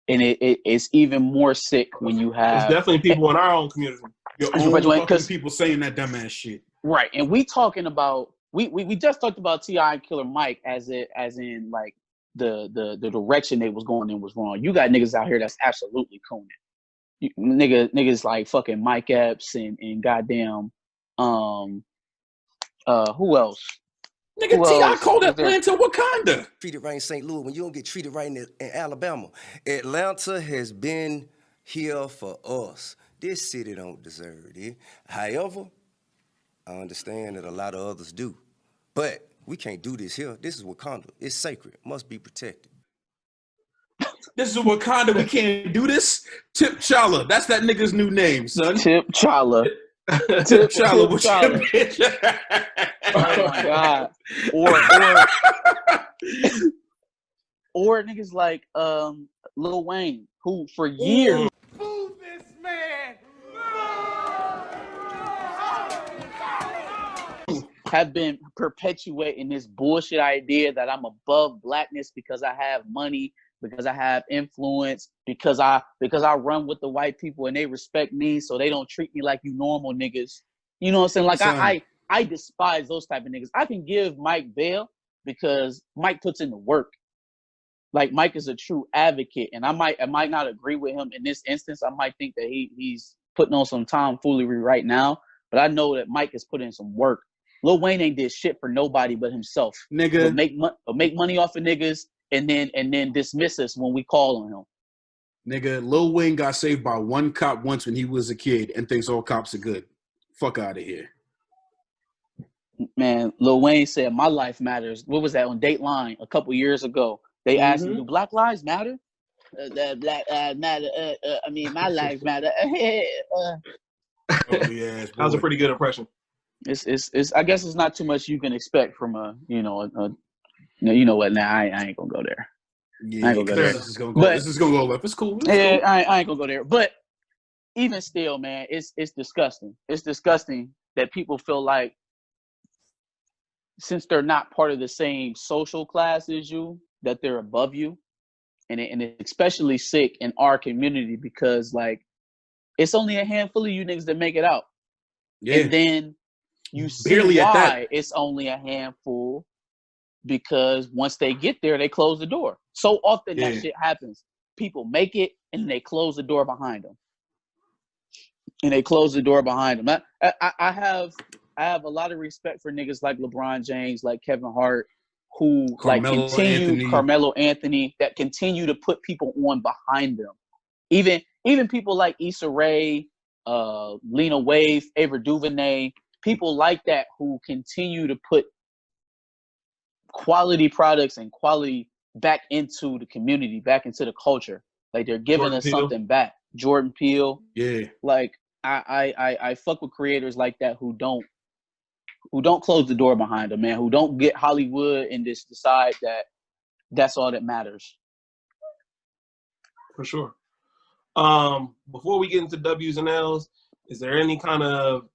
And it's even more sick when you have... It's definitely people in our own community. Your own fucking people saying that dumbass shit. Right. And we talking about... We just talked about T.I. and Killer Mike as in like the direction they was going in was wrong. You got niggas out here that's absolutely cooning. Niggas like fucking Mike Epps and goddamn who else? Nigga, T.I. called Atlanta Wakanda. Treated right in St. Louis when you don't get treated right in Alabama. Atlanta has been here for us. This city don't deserve it. However, I understand that a lot of others do. But we can't do this here. This is Wakanda. It's sacred. It must be protected. This is Wakanda. We can't do this. Tip Chala. That's that nigga's new name, son. Tip Chala. Tip Chala. What's your bitch? Oh my God. Or niggas like Lil Wayne, who for years this man. have been perpetuating this bullshit idea that I'm above blackness because I have money, because I have influence, because I run with the white people and they respect me, so they don't treat me like you normal niggas. You know what I'm saying? Like I despise those type of niggas. I can give Mike bail because Mike puts in the work. Like Mike is a true advocate, and I might not agree with him in this instance. I might think that he's putting on some tomfoolery right now, but I know that Mike has put in some work. Lil Wayne ain't did shit for nobody but himself. Nigga, but make money off of niggas and then dismiss us when we call on him. Nigga, Lil Wayne got saved by one cop once when he was a kid and thinks all cops are good. Fuck out of here. Man, Lil Wayne said, "My life matters." What was that on Dateline a couple years ago? They asked him, "Do Black lives matter?" The Black lives matter. I mean, my lives matter. Oh, yeah, that was a pretty good impression. It's. I guess it's not too much you can expect from a you know what? Nah, I ain't gonna go there. Yeah, I ain't gonna go there. This is gonna go left. It's cool. Cool. I ain't gonna go there. But even still, man, it's disgusting. It's disgusting that people feel like since they're not part of the same social class as you, that they're above you. And it's especially sick in our community because, like, it's only a handful of you niggas that make it out. Yeah. And then you see why it's only a handful, because once they get there, they close the door. So often that shit happens. People make it, and they close the door behind them. I have a lot of respect for niggas like LeBron James, like Kevin Hart, who Carmelo Anthony, that continue to put people on behind them. Even people like Issa Rae, Lena Waithe, Ava DuVernay, people like that who continue to put quality products and quality back into the community, back into the culture. Like they're giving us something back. Jordan Peele. Yeah. Like I fuck with creators like that who don't close the door behind them, man, who don't get Hollywood and just decide that that's all that matters. For sure. Before we get into W's and L's, is there any kind of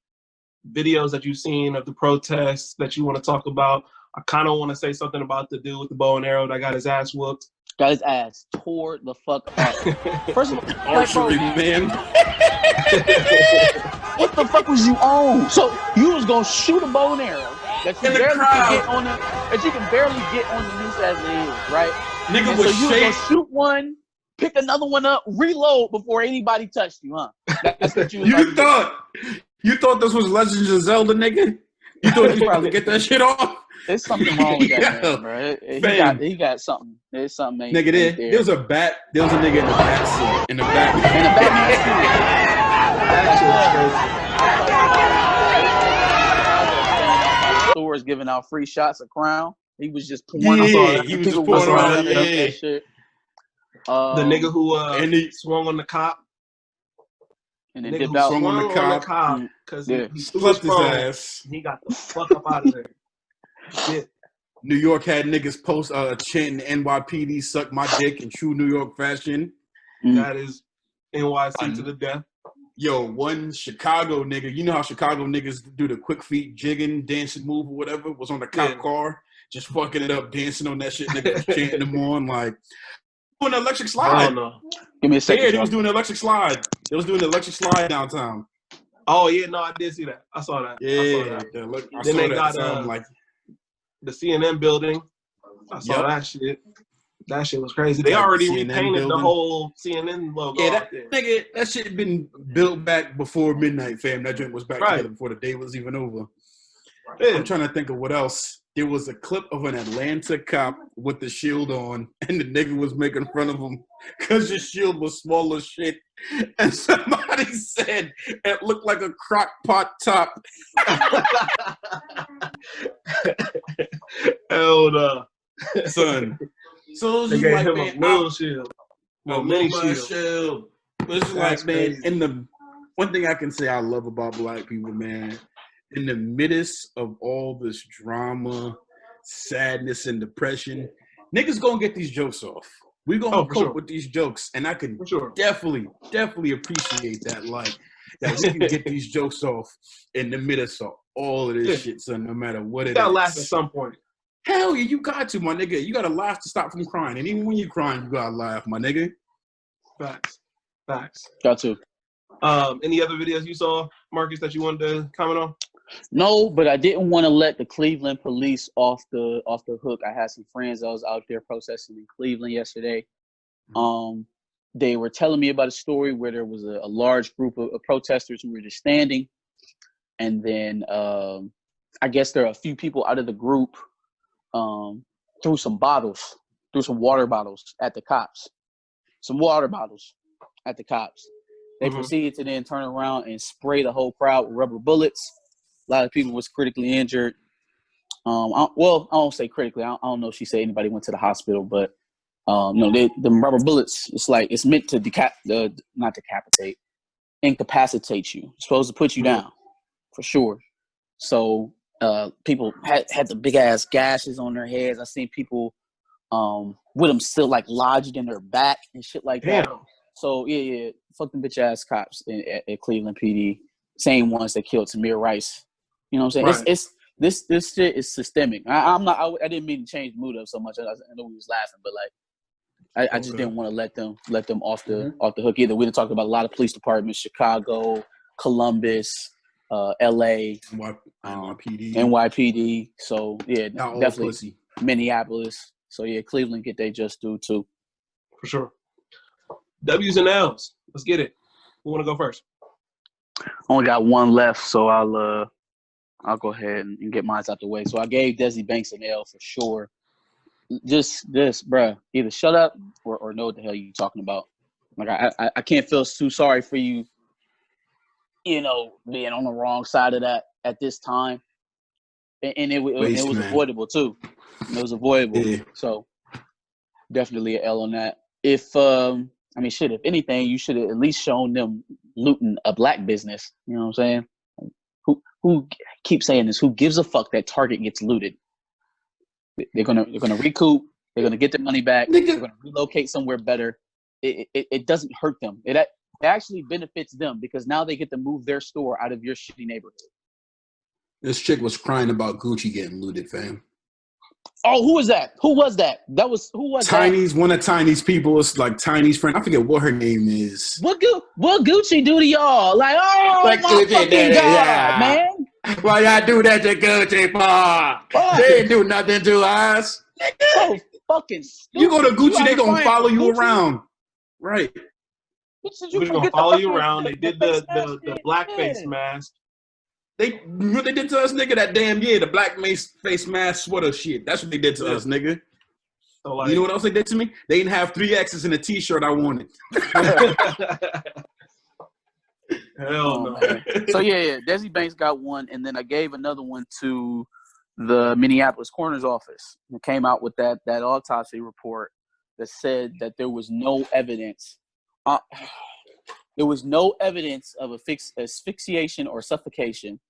videos that you've seen of the protests that you want to talk about? I kind of want to say something about the dude with the bow and arrow that got his ass whooped. Got his ass tore the fuck up. First of all, archery, man. What the fuck was you on? So you was gonna shoot a bow and arrow that you can barely get on the noose as it is, right? Nigga was so you was gonna shoot one, pick another one up, reload before anybody touched you, huh? That's what you was You thought this was Legends of Zelda, nigga? You thought you probably get that shit off? There's something wrong with that man, bro. He got something. There's something. Nigga, there was a bat. There was a nigga in the back seat. In the back. Stores giving out free shots of Crown. He was just pouring. He was just pouring around that shit. The nigga who swung on the cop. And then dipped out. Swung on the cop because he slept his ass. He got the fuck up out of there. Shit. New York had niggas post chanting NYPD suck my dick in true New York fashion. That is NYC to the death. Yo, one Chicago nigga, you know how Chicago niggas do the quick feet jigging, dancing move or whatever, was on the cop car, just fucking it up, dancing on that shit, nigga was chanting them on, like, doing the electric slide. Give me a second. Yeah, they was doing the electric slide. They was doing the electric slide downtown. Oh, yeah, no, I did see that. I saw that. Yeah. Then they got like the CNN building. I saw that shit. That shit was crazy. They already repainted the whole CNN logo. Yeah, that shit had been built back before midnight, fam. That joint was back together before the day was even over. Yeah. I'm trying to think of what else. There was a clip of an Atlanta cop with the shield on, and the nigga was making fun of him because his shield was small as shit. And somebody said it looked like a crock pot top. Hell no. Son. So they gave him a little shield. A mini shield. It's like, man, in the one thing I can say I love about black people, man, in the midst of all this drama, sadness, and depression, niggas gonna get these jokes off. We gonna cope with these jokes, and I can definitely appreciate that. Like that we can get these jokes off in the midst of all of this shit, son. No matter what it is, gotta laugh at some point. Hell yeah, you got to, my nigga. You gotta laugh to stop from crying, and even when you're crying, you gotta laugh, my nigga. Facts. Got to. Any other videos you saw, Marcus, that you wanted to comment on? No, but I didn't want to let the Cleveland police off the hook. I had some friends that was out there protesting in Cleveland yesterday. They were telling me about a story where there was a large group of protesters who were just standing, and then I guess there are a few people out of the group threw some water bottles at the cops. They proceeded to then turn around and spray the whole crowd with rubber bullets. A lot of people was critically injured. I don't say critically. I don't know if she said anybody went to the hospital, but the rubber bullets. It's meant to not decapitate, incapacitate you. It's supposed to put you down, for sure. So people had the big ass gashes on their heads. I seen people with them still like lodged in their back and shit like that. Damn. So yeah, fuck them bitch ass cops at Cleveland PD, same ones that killed Tamir Rice. You know what I'm saying? Right. This shit is systemic. I didn't mean to change the mood up so much. I know we was laughing, but like I just didn't want to let them off the hook either. We done talked about a lot of police departments: Chicago, Columbus, L.A., NYPD. So yeah, definitely Minneapolis. So yeah, Cleveland get they just due too. For sure. W's and L's. Let's get it. Who want to go first? Only got one left, so I'll go ahead and get mine out the way. So I gave Desi Banks an L for sure. Just this, bruh. Either shut up or know what the hell you talking about. Like I can't feel too sorry for you, being on the wrong side of that at this time. And it was avoidable too. It was avoidable. Yeah. So definitely an L on that. If anything, you should have at least shown them looting a black business. You know what I'm saying? Who keeps saying this? Who gives a fuck that Target gets looted? They're gonna recoup. They're gonna get their money back. They're gonna relocate somewhere better. It doesn't hurt them. It actually benefits them because now they get to move their store out of your shitty neighborhood. This chick was crying about Gucci getting looted, fam. Oh, who was that? Who was that? Who was Tiny's, that? One of Tiny's people. It's like Tiny's friend. I forget what her name is. What Gucci do to y'all? Like, oh like my Gucci fucking God, man. Why y'all do that to Gucci for? They didn't do nothing to us. So fucking stupid. You go to Gucci, they gonna follow you around. Right. They're gonna follow you around. They did the blackface mask. They did to us, nigga, that damn year, the black face mask sweater shit. That's what they did to us, nigga. So, like, you know what else they did to me? They didn't have 3 X's in a T-shirt I wanted. Hell no. So, yeah, Desi Banks got one, and then I gave another one to the Minneapolis coroner's office. It came out with that autopsy report that said that there was no evidence. There was no evidence of asphyxiation or suffocation,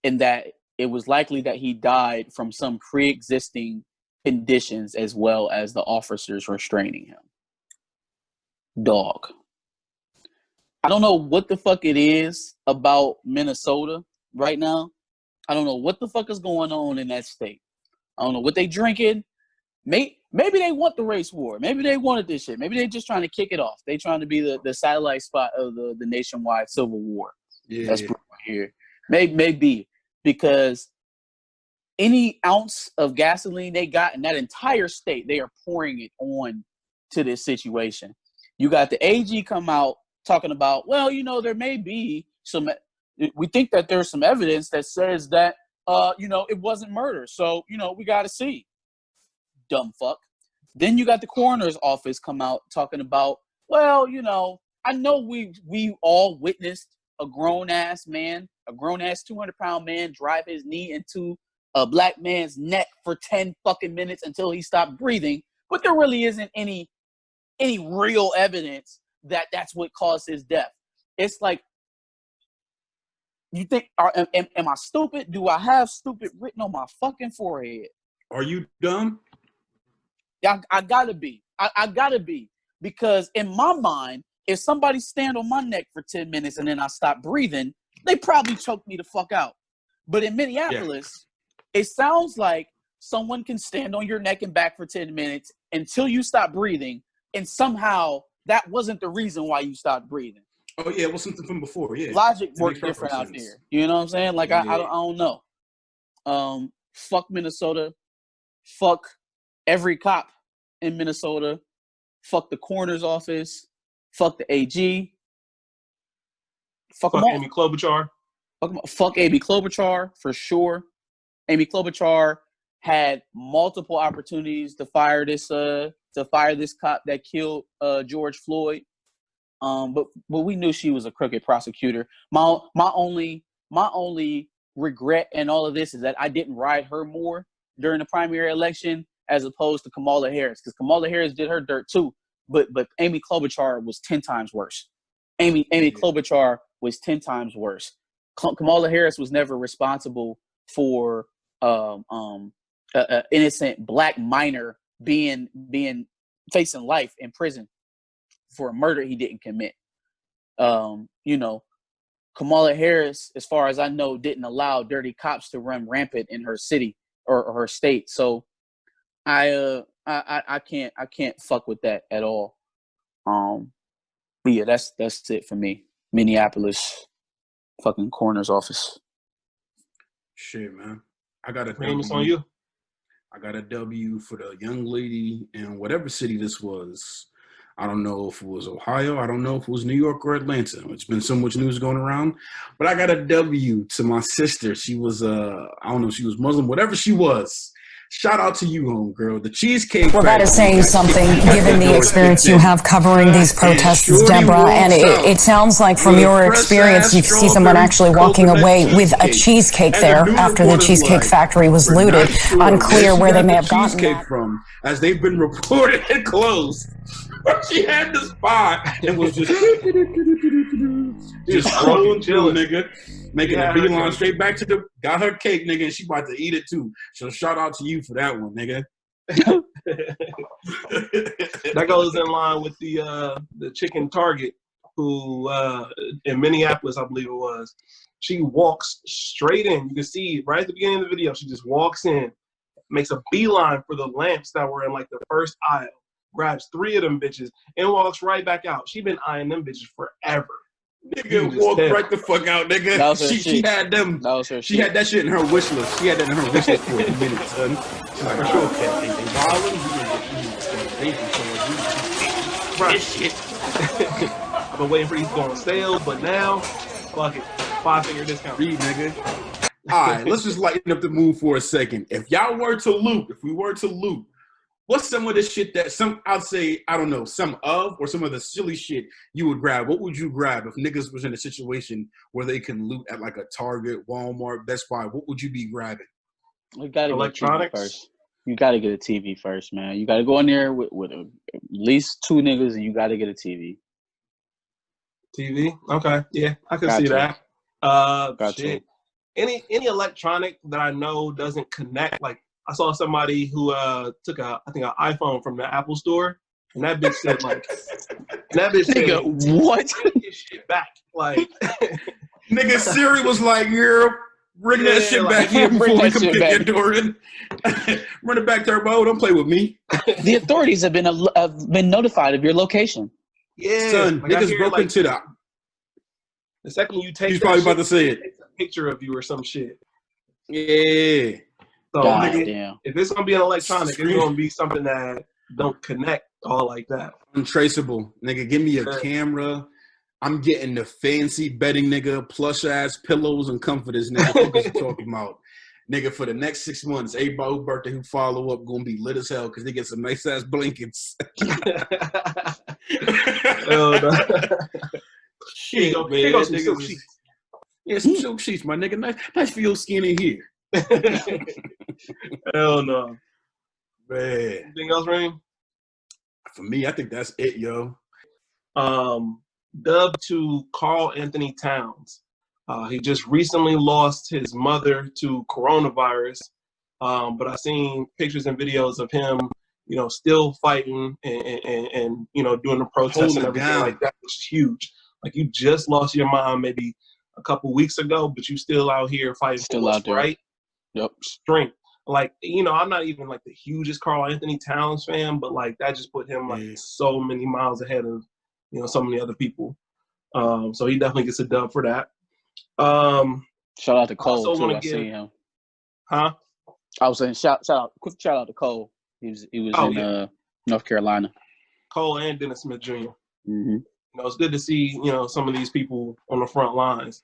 and that it was likely that he died from some pre-existing conditions as well as the officers restraining him. Dog. I don't know what the fuck it is about Minnesota right now. I don't know what the fuck is going on in that state. I don't know what they drinking. Maybe they want the race war. Maybe they wanted this shit. Maybe they're just trying to kick it off. They trying to be the satellite spot of the nationwide civil war. Yeah. That's here. Maybe because any ounce of gasoline they got in that entire state, they are pouring it on to this situation. You got the AG come out talking about, well, there may be some. We think that there's some evidence that says that it wasn't murder. So we got to see. Dumb fuck. Then you got the coroner's office come out talking about, well, I know we all witnessed a grown-ass 200-pound man drive his knee into a black man's neck for 10 fucking minutes until he stopped breathing, but there really isn't any real evidence that that's what caused his death. It's like, you think, am I stupid? Do I have stupid written on my fucking forehead? Are you dumb? I gotta be. I gotta be. Because in my mind, if somebody stand on my neck for 10 minutes and then I stop breathing, they probably choke me the fuck out. But in Minneapolis, It sounds like someone can stand on your neck and back for 10 minutes until you stop breathing, and somehow that wasn't the reason why you stopped breathing. Oh yeah, it was something from before. Yeah, Logic worked different out there. You know what I'm saying? Like I don't know. Fuck Minnesota. Fuck every cop in Minnesota. Fuck the coroner's office. Fuck the AG. Fuck them all. Amy Klobuchar. Fuck Amy Klobuchar for sure. Amy Klobuchar had multiple opportunities to fire this cop that killed George Floyd. But we knew she was a crooked prosecutor. My only regret in all of this is that I didn't ride her more during the primary election as opposed to Kamala Harris, because Kamala Harris did her dirt too. But Amy Klobuchar was 10 times worse. Amy Klobuchar was 10 times worse. Kamala Harris was never responsible for innocent black minor being facing life in prison for a murder he didn't commit. Kamala Harris, as far as I know, didn't allow dirty cops to run rampant in her city or her state. So I can't fuck with that at all. But yeah, that's it for me. Minneapolis, fucking coroner's office. Shit, man. I got a W. On you. I got a W for the young lady in whatever city this was. I don't know if it was Ohio. I don't know if it was New York or Atlanta. It's been so much news going around. But I got a W to my sister. She was, I don't know if she was Muslim, whatever she was. Shout out to you, homegirl. The Cheesecake Well, that is saying something, given the experience you have covering these protests, Deborah. And it sounds like from your experience, you see someone actually walking away with a cheesecake there after the Cheesecake Factory was looted. Unclear where they may have gotten that from, as they've been reported and closed. She had the spot and was just rolling through, nigga. Making a beeline straight back to got her cake, nigga, and she about to eat it too. So shout out to you for that one, nigga. That goes in line with the chicken Target who in Minneapolis, I believe it was. She walks straight in. You can see right at the beginning of the video, she just walks in, makes a beeline for the lamps that were in like the first aisle, grabs 3 of them bitches, and walks right back out. She been eyeing them bitches forever. Nigga walked right the fuck out, nigga. She had them. That was her she had that shit in her wish list. She had that in her wish list for a minute, son. She's like, sure, okay, they right. Shit. I've been waiting for these to go on sale, but now, fuck it. 5-figure discount. Read, nigga. All right, let's just lighten up the mood for a second. If we were to loot, what's some of the shit that I'd say, I don't know, some of the silly shit you would grab? What would you grab if niggas was in a situation where they can loot at like a Target, Walmart, Best Buy? What would you be grabbing? You gotta electronics get a TV first. You gotta get a TV first, man. You gotta go in there with at least 2 niggas, and you gotta get a TV. TV? Okay, yeah, I can see that. Shit. Any electronic that I know doesn't connect, like I saw somebody who took an iPhone from the Apple store, and that bitch said like, what? Take your shit back, like. Nigga, Siri was like, bring that shit back here before we come pick your door in. Run it back, Turbo. Don't play with me. The authorities have been notified of your location. Yeah, son, like niggas broke into the second you take. He's probably about to say it. A picture of you or some shit. Yeah. So, damn. If it's gonna be an electronic, it's gonna be something that don't connect all like that. Untraceable, nigga. Give me a camera. I'm getting the fancy bedding, nigga, plush ass pillows and comforters, nigga. What you talking about, nigga? For the next 6 months, everybody who birthday who follow up gonna be lit as hell because they get some nice ass blankets. Shit, man. Here goes some silk sheets. Yeah, some silk sheets, my nigga. Nice for your skin in here. Hell no. Man. Anything else, Rain? For me, I think that's it, yo. Dub to Carl Anthony Towns. He just recently lost his mother to coronavirus. But I seen pictures and videos of him, still fighting and doing the protests and everything like that, which is huge. Like, you just lost your mom maybe a couple weeks ago, but you still out here fighting for what's right. Yep. Strength. Like, I'm not even like the hugest Carl Anthony Towns fan, but like that just put him like so many miles ahead of, so many other people. So he definitely gets a dub for that. Shout out to Cole also too. I seen him. Huh? I was saying quick shout out to Cole. He was in North Carolina. Cole and Dennis Smith Jr. Mm-hmm. It's good to see some of these people on the front lines.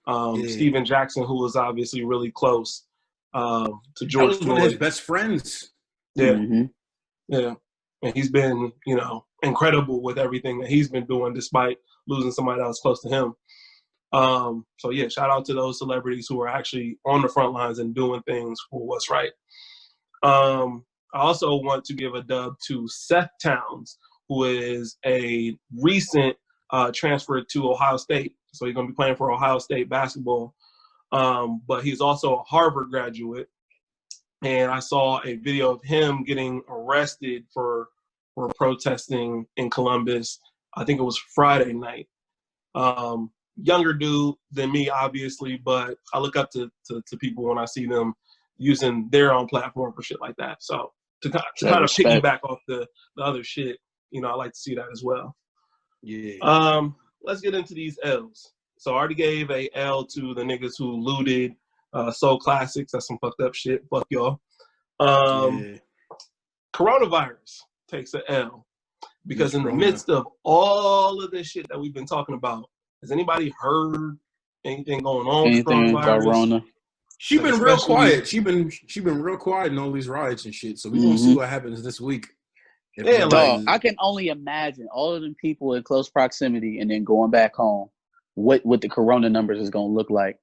Steven Jackson, who was obviously really close to George Floyd. One of his best friends. Yeah, mm-hmm. yeah, and he's been incredible with everything that he's been doing, despite losing somebody else close to him. So yeah, shout out to those celebrities who are actually on the front lines and doing things for what's right. I also want to give a dub to Seth Towns, who is a recent transfer to Ohio State. So he's going to be playing for Ohio State basketball. But he's also a Harvard graduate. And I saw a video of him getting arrested for protesting in Columbus. I think it was Friday night. Younger dude than me, obviously, but I look up to people when I see them using their own platform for shit like that. So to kind of piggyback off the other shit, I like to see that as well. Yeah. Let's get into these L's. So I already gave a L to the niggas who looted Soul Classics. That's some fucked up shit. Fuck y'all. Coronavirus takes an L because in the midst of all of this shit that we've been talking about, has anybody heard anything going on with coronavirus? She been real quiet. She been real quiet in all these riots and shit. So we're gonna see what happens this week. Dog, I can only imagine all of them people in close proximity and then going back home. What the corona numbers is gonna look like.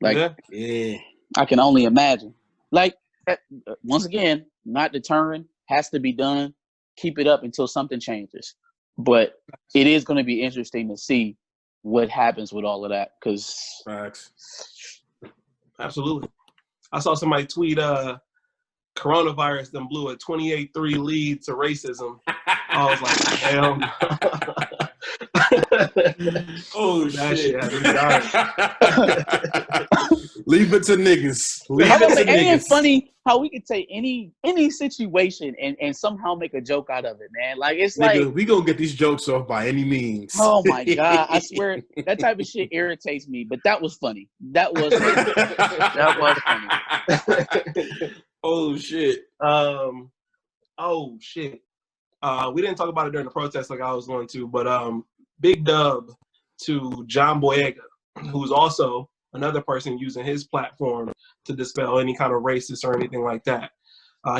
I can only imagine. Once again, not deterring, has to be done. Keep it up until something changes. But it is going to be interesting to see what happens with all of that. Because absolutely, I saw somebody tweet, "Coronavirus then blew a 28-3 lead to racism." I was like, "Hell no!" Oh shit! Leave it to niggas. Ain't it funny how we could take any situation and somehow make a joke out of it, man? We gonna get these jokes off by any means. Oh my god! I swear that type of shit irritates me. But that was funny. That was funny. That was funny. Oh shit. Oh shit. We didn't talk about it during the protest like I was going to, but big dub to John Boyega, who's also another person using his platform to dispel any kind of racist or anything like that.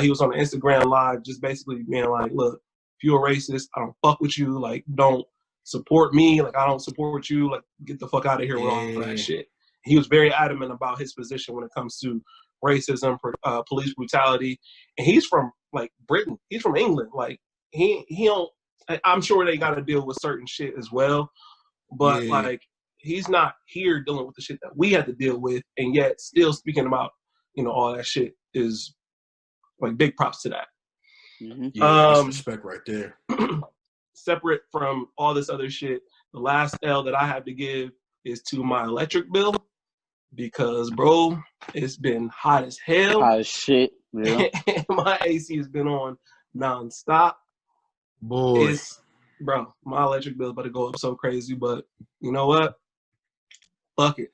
He was on an Instagram live just basically being like, look, if you're a racist, I don't fuck with you. Like, don't support me. Like, I don't support you. Like, get the fuck out of here with all that shit. He was very adamant about his position when it comes to racism, police brutality. And he's from, Britain. He's from England. Like, he don't, I'm sure they got to deal with certain shit as well. But, he's not here dealing with the shit that we had to deal with, and yet still speaking about, all that shit is, big props to that. Mm-hmm. Yeah, that's respect right there. Separate from all this other shit, the last L that I have to give is to my electric bill because, bro, it's been hot as hell. Hot as shit. Yeah. My AC has been on nonstop. Boy. Bro, my electric bill is about to go up so crazy, but you know what? Fuck it.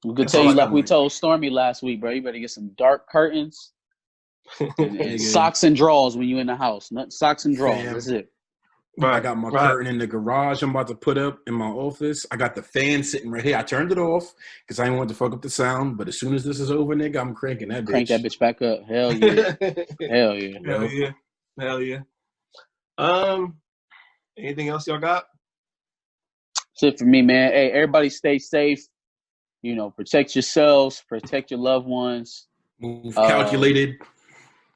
We could tell you like we told Stormy last week, bro. You better get some dark curtains and socks and drawers when you in the house. Socks and drawers. That's it. Right. I got my curtain in the garage I'm about to put up in my office. I got the fan sitting right here. I turned it off because I didn't want to fuck up the sound. But as soon as this is over, nigga, I'm cranking that bitch. Crank that bitch back up. Hell yeah. Hell yeah. Hell yeah. Hell yeah. Anything else y'all got? That's it for me, man. Hey, everybody stay safe. Protect yourselves, protect your loved ones. Move calculated.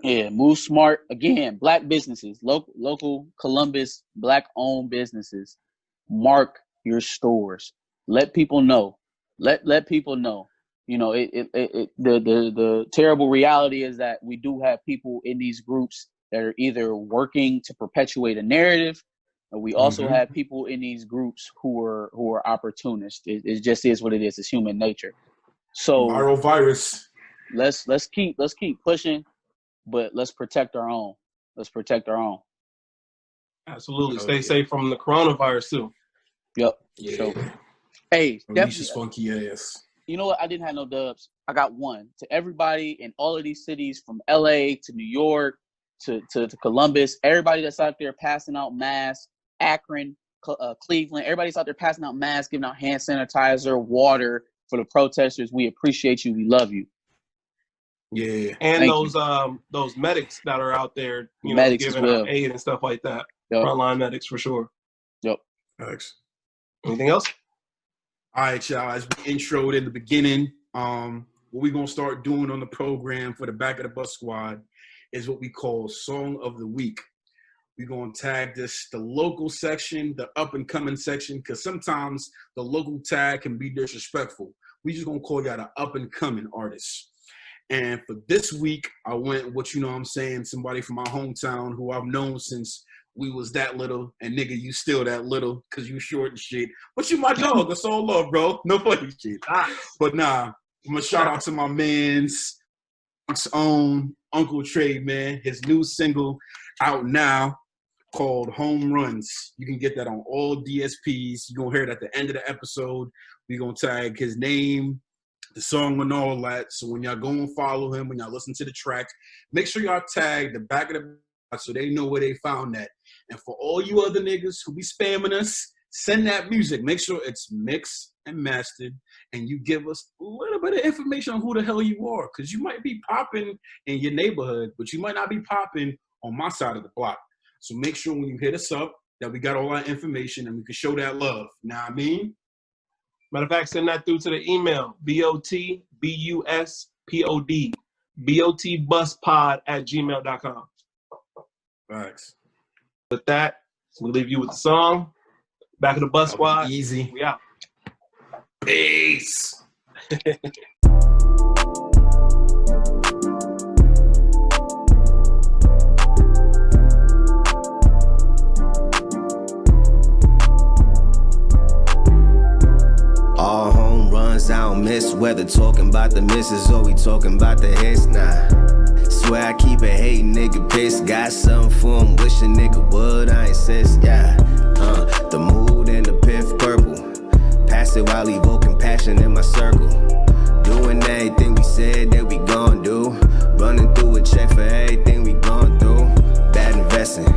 Yeah, move smart. Again, black businesses, local Columbus, black-owned businesses. Mark your stores. Let people know. Let people know. The terrible reality is that we do have people in these groups that are either working to perpetuate a narrative, or we also have people in these groups who are opportunists. It just is what it is. It's human nature. So viral virus. Let's keep pushing. But let's protect our own. Absolutely. Stay safe from the coronavirus too. Yep. Yeah. So, hey, Alicia's funky ass. You know what? I didn't have no dubs. I got one. To everybody in all of these cities, from LA to New York to Columbus, everybody that's out there passing out masks, Akron, Cleveland, everybody's out there passing out masks, giving out hand sanitizer, water for the protesters. We appreciate you. We love you. Yeah. And those medics that are out there, giving out aid and stuff like that. Yep. Frontline medics for sure. Yep. Thanks. Anything else? All right, y'all. As we introed in the beginning, what we're going to start doing on the program for the Back of the Bus Squad is what we call Song of the Week. We're going to tag this the local section, the up-and-coming section, because sometimes the local tag can be disrespectful. We just going to call y'all the up-and-coming artists. And for this week, I went with, somebody from my hometown who I've known since we was that little, and nigga, you still that little because you short and shit. But you my dog. That's all love, bro. No funny shit. But nah, I'm going to shout out to my man's own Uncle Trey, man. His new single out now called Home Runs. You can get that on all DSPs. You're going to hear it at the end of the episode. We're going to tag his name, the song and all that. So when y'all go and follow him, when y'all listen to the track, make sure y'all tag the Back of the so they know where they found that. And for all you other niggas who be spamming us, send that music. Make sure it's mixed and mastered, and you give us a little bit of information on who the hell you are, because you might be popping in your neighborhood, but you might not be popping on my side of the block. So make sure when you hit us up that we got all our information and we can show that love. Know what I mean? Matter of fact, send that through to the email, BOTBUSPOD, BOTBuspod@gmail.com. Thanks. With that, we'll leave you with the song. Back of the Bus Squad. Easy. We out. Peace. All home runs, I don't miss whether talking about the misses or we talking about the hits. Nah, swear I keep a hating nigga pissed. Got something for him, wish a nigga would, I insist. Yeah, the mood and the piff purple. Pass it while evoking passion in my circle. Doing everything we said that we gon' do. Running through a check for everything we gon' through. Bad investing,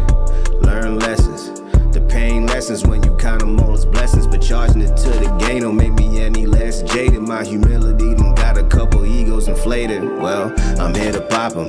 learn lessons. The pain lessons when you count them all as blessings. But charging it to the game don't make me any less jaded. My humility done got a couple egos inflated. Well, I'm here to pop them,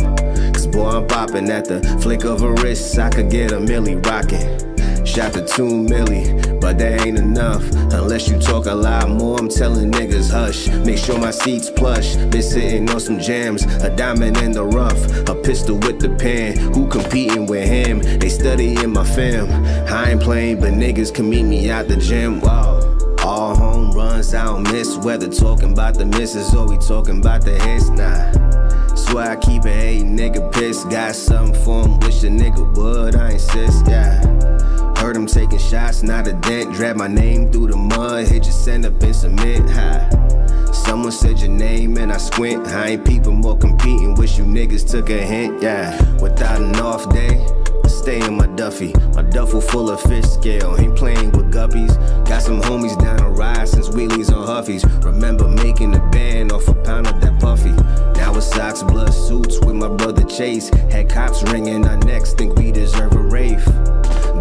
cause boy I'm popping at the flick of a wrist. I could get a milli rockin'. Shot to 2 milli, but that ain't enough unless you talk a lot more. I'm telling niggas hush, make sure my seat's plush. Been sitting on some jams, a diamond in the rough, a pistol with the pen. Who competing with him? They studying my film. I ain't playing, but niggas can meet me at the gym. Wow. All home runs, I don't miss whether talking about the misses or we talking about the hits. Nah, swear I keep a hating nigga pissed. Got something for him, wish a nigga would, I insist. Yeah. Heard him taking shots, not a dent. Drag my name through the mud, hit your send up in cement. Ha. Someone said your name and I squint. I ain't peeping or competing, wish you niggas took a hint. Yeah, without an off day, I stay in my duffy. My duffel full of fish scale, ain't playing with guppies. Got some homies down the ride since wheelies on Huffies. Remember making a band off a pound of that puffy. Now it's socks, blood suits with my brother Chase. Had cops ringing our necks, think we deserve a rave.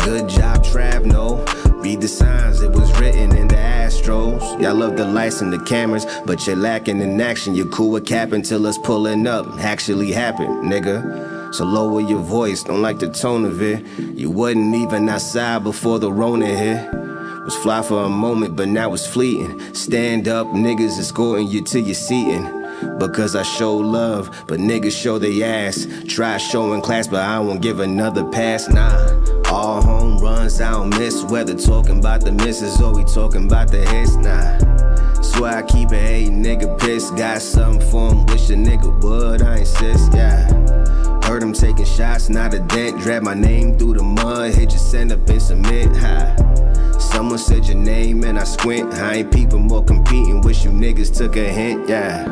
Good job, Trav, no. Read the signs, it was written in the Astros. Y'all love the lights and the cameras, but you're lacking in action. You're cool with capping till us pulling up. Actually happened, nigga. So lower your voice, don't like the tone of it. You wasn't even outside before the Rona hit. Was fly for a moment, but now it's fleeting. Stand up, niggas escorting you to your seating. Because I show love, but niggas show they ass. Try showing class, but I won't give another pass, nah. All home runs, I don't miss whether talking about the misses or we talking about the hits, nah. Swear I keep a hating nigga pissed. Got something for him, wish a nigga would, I insist, yeah. Heard him taking shots, not a dent. Drag my name through the mud, hit your send up in cement, ha. Someone said your name and I squint. I ain't peeping or competing, wish you niggas took a hint, yeah.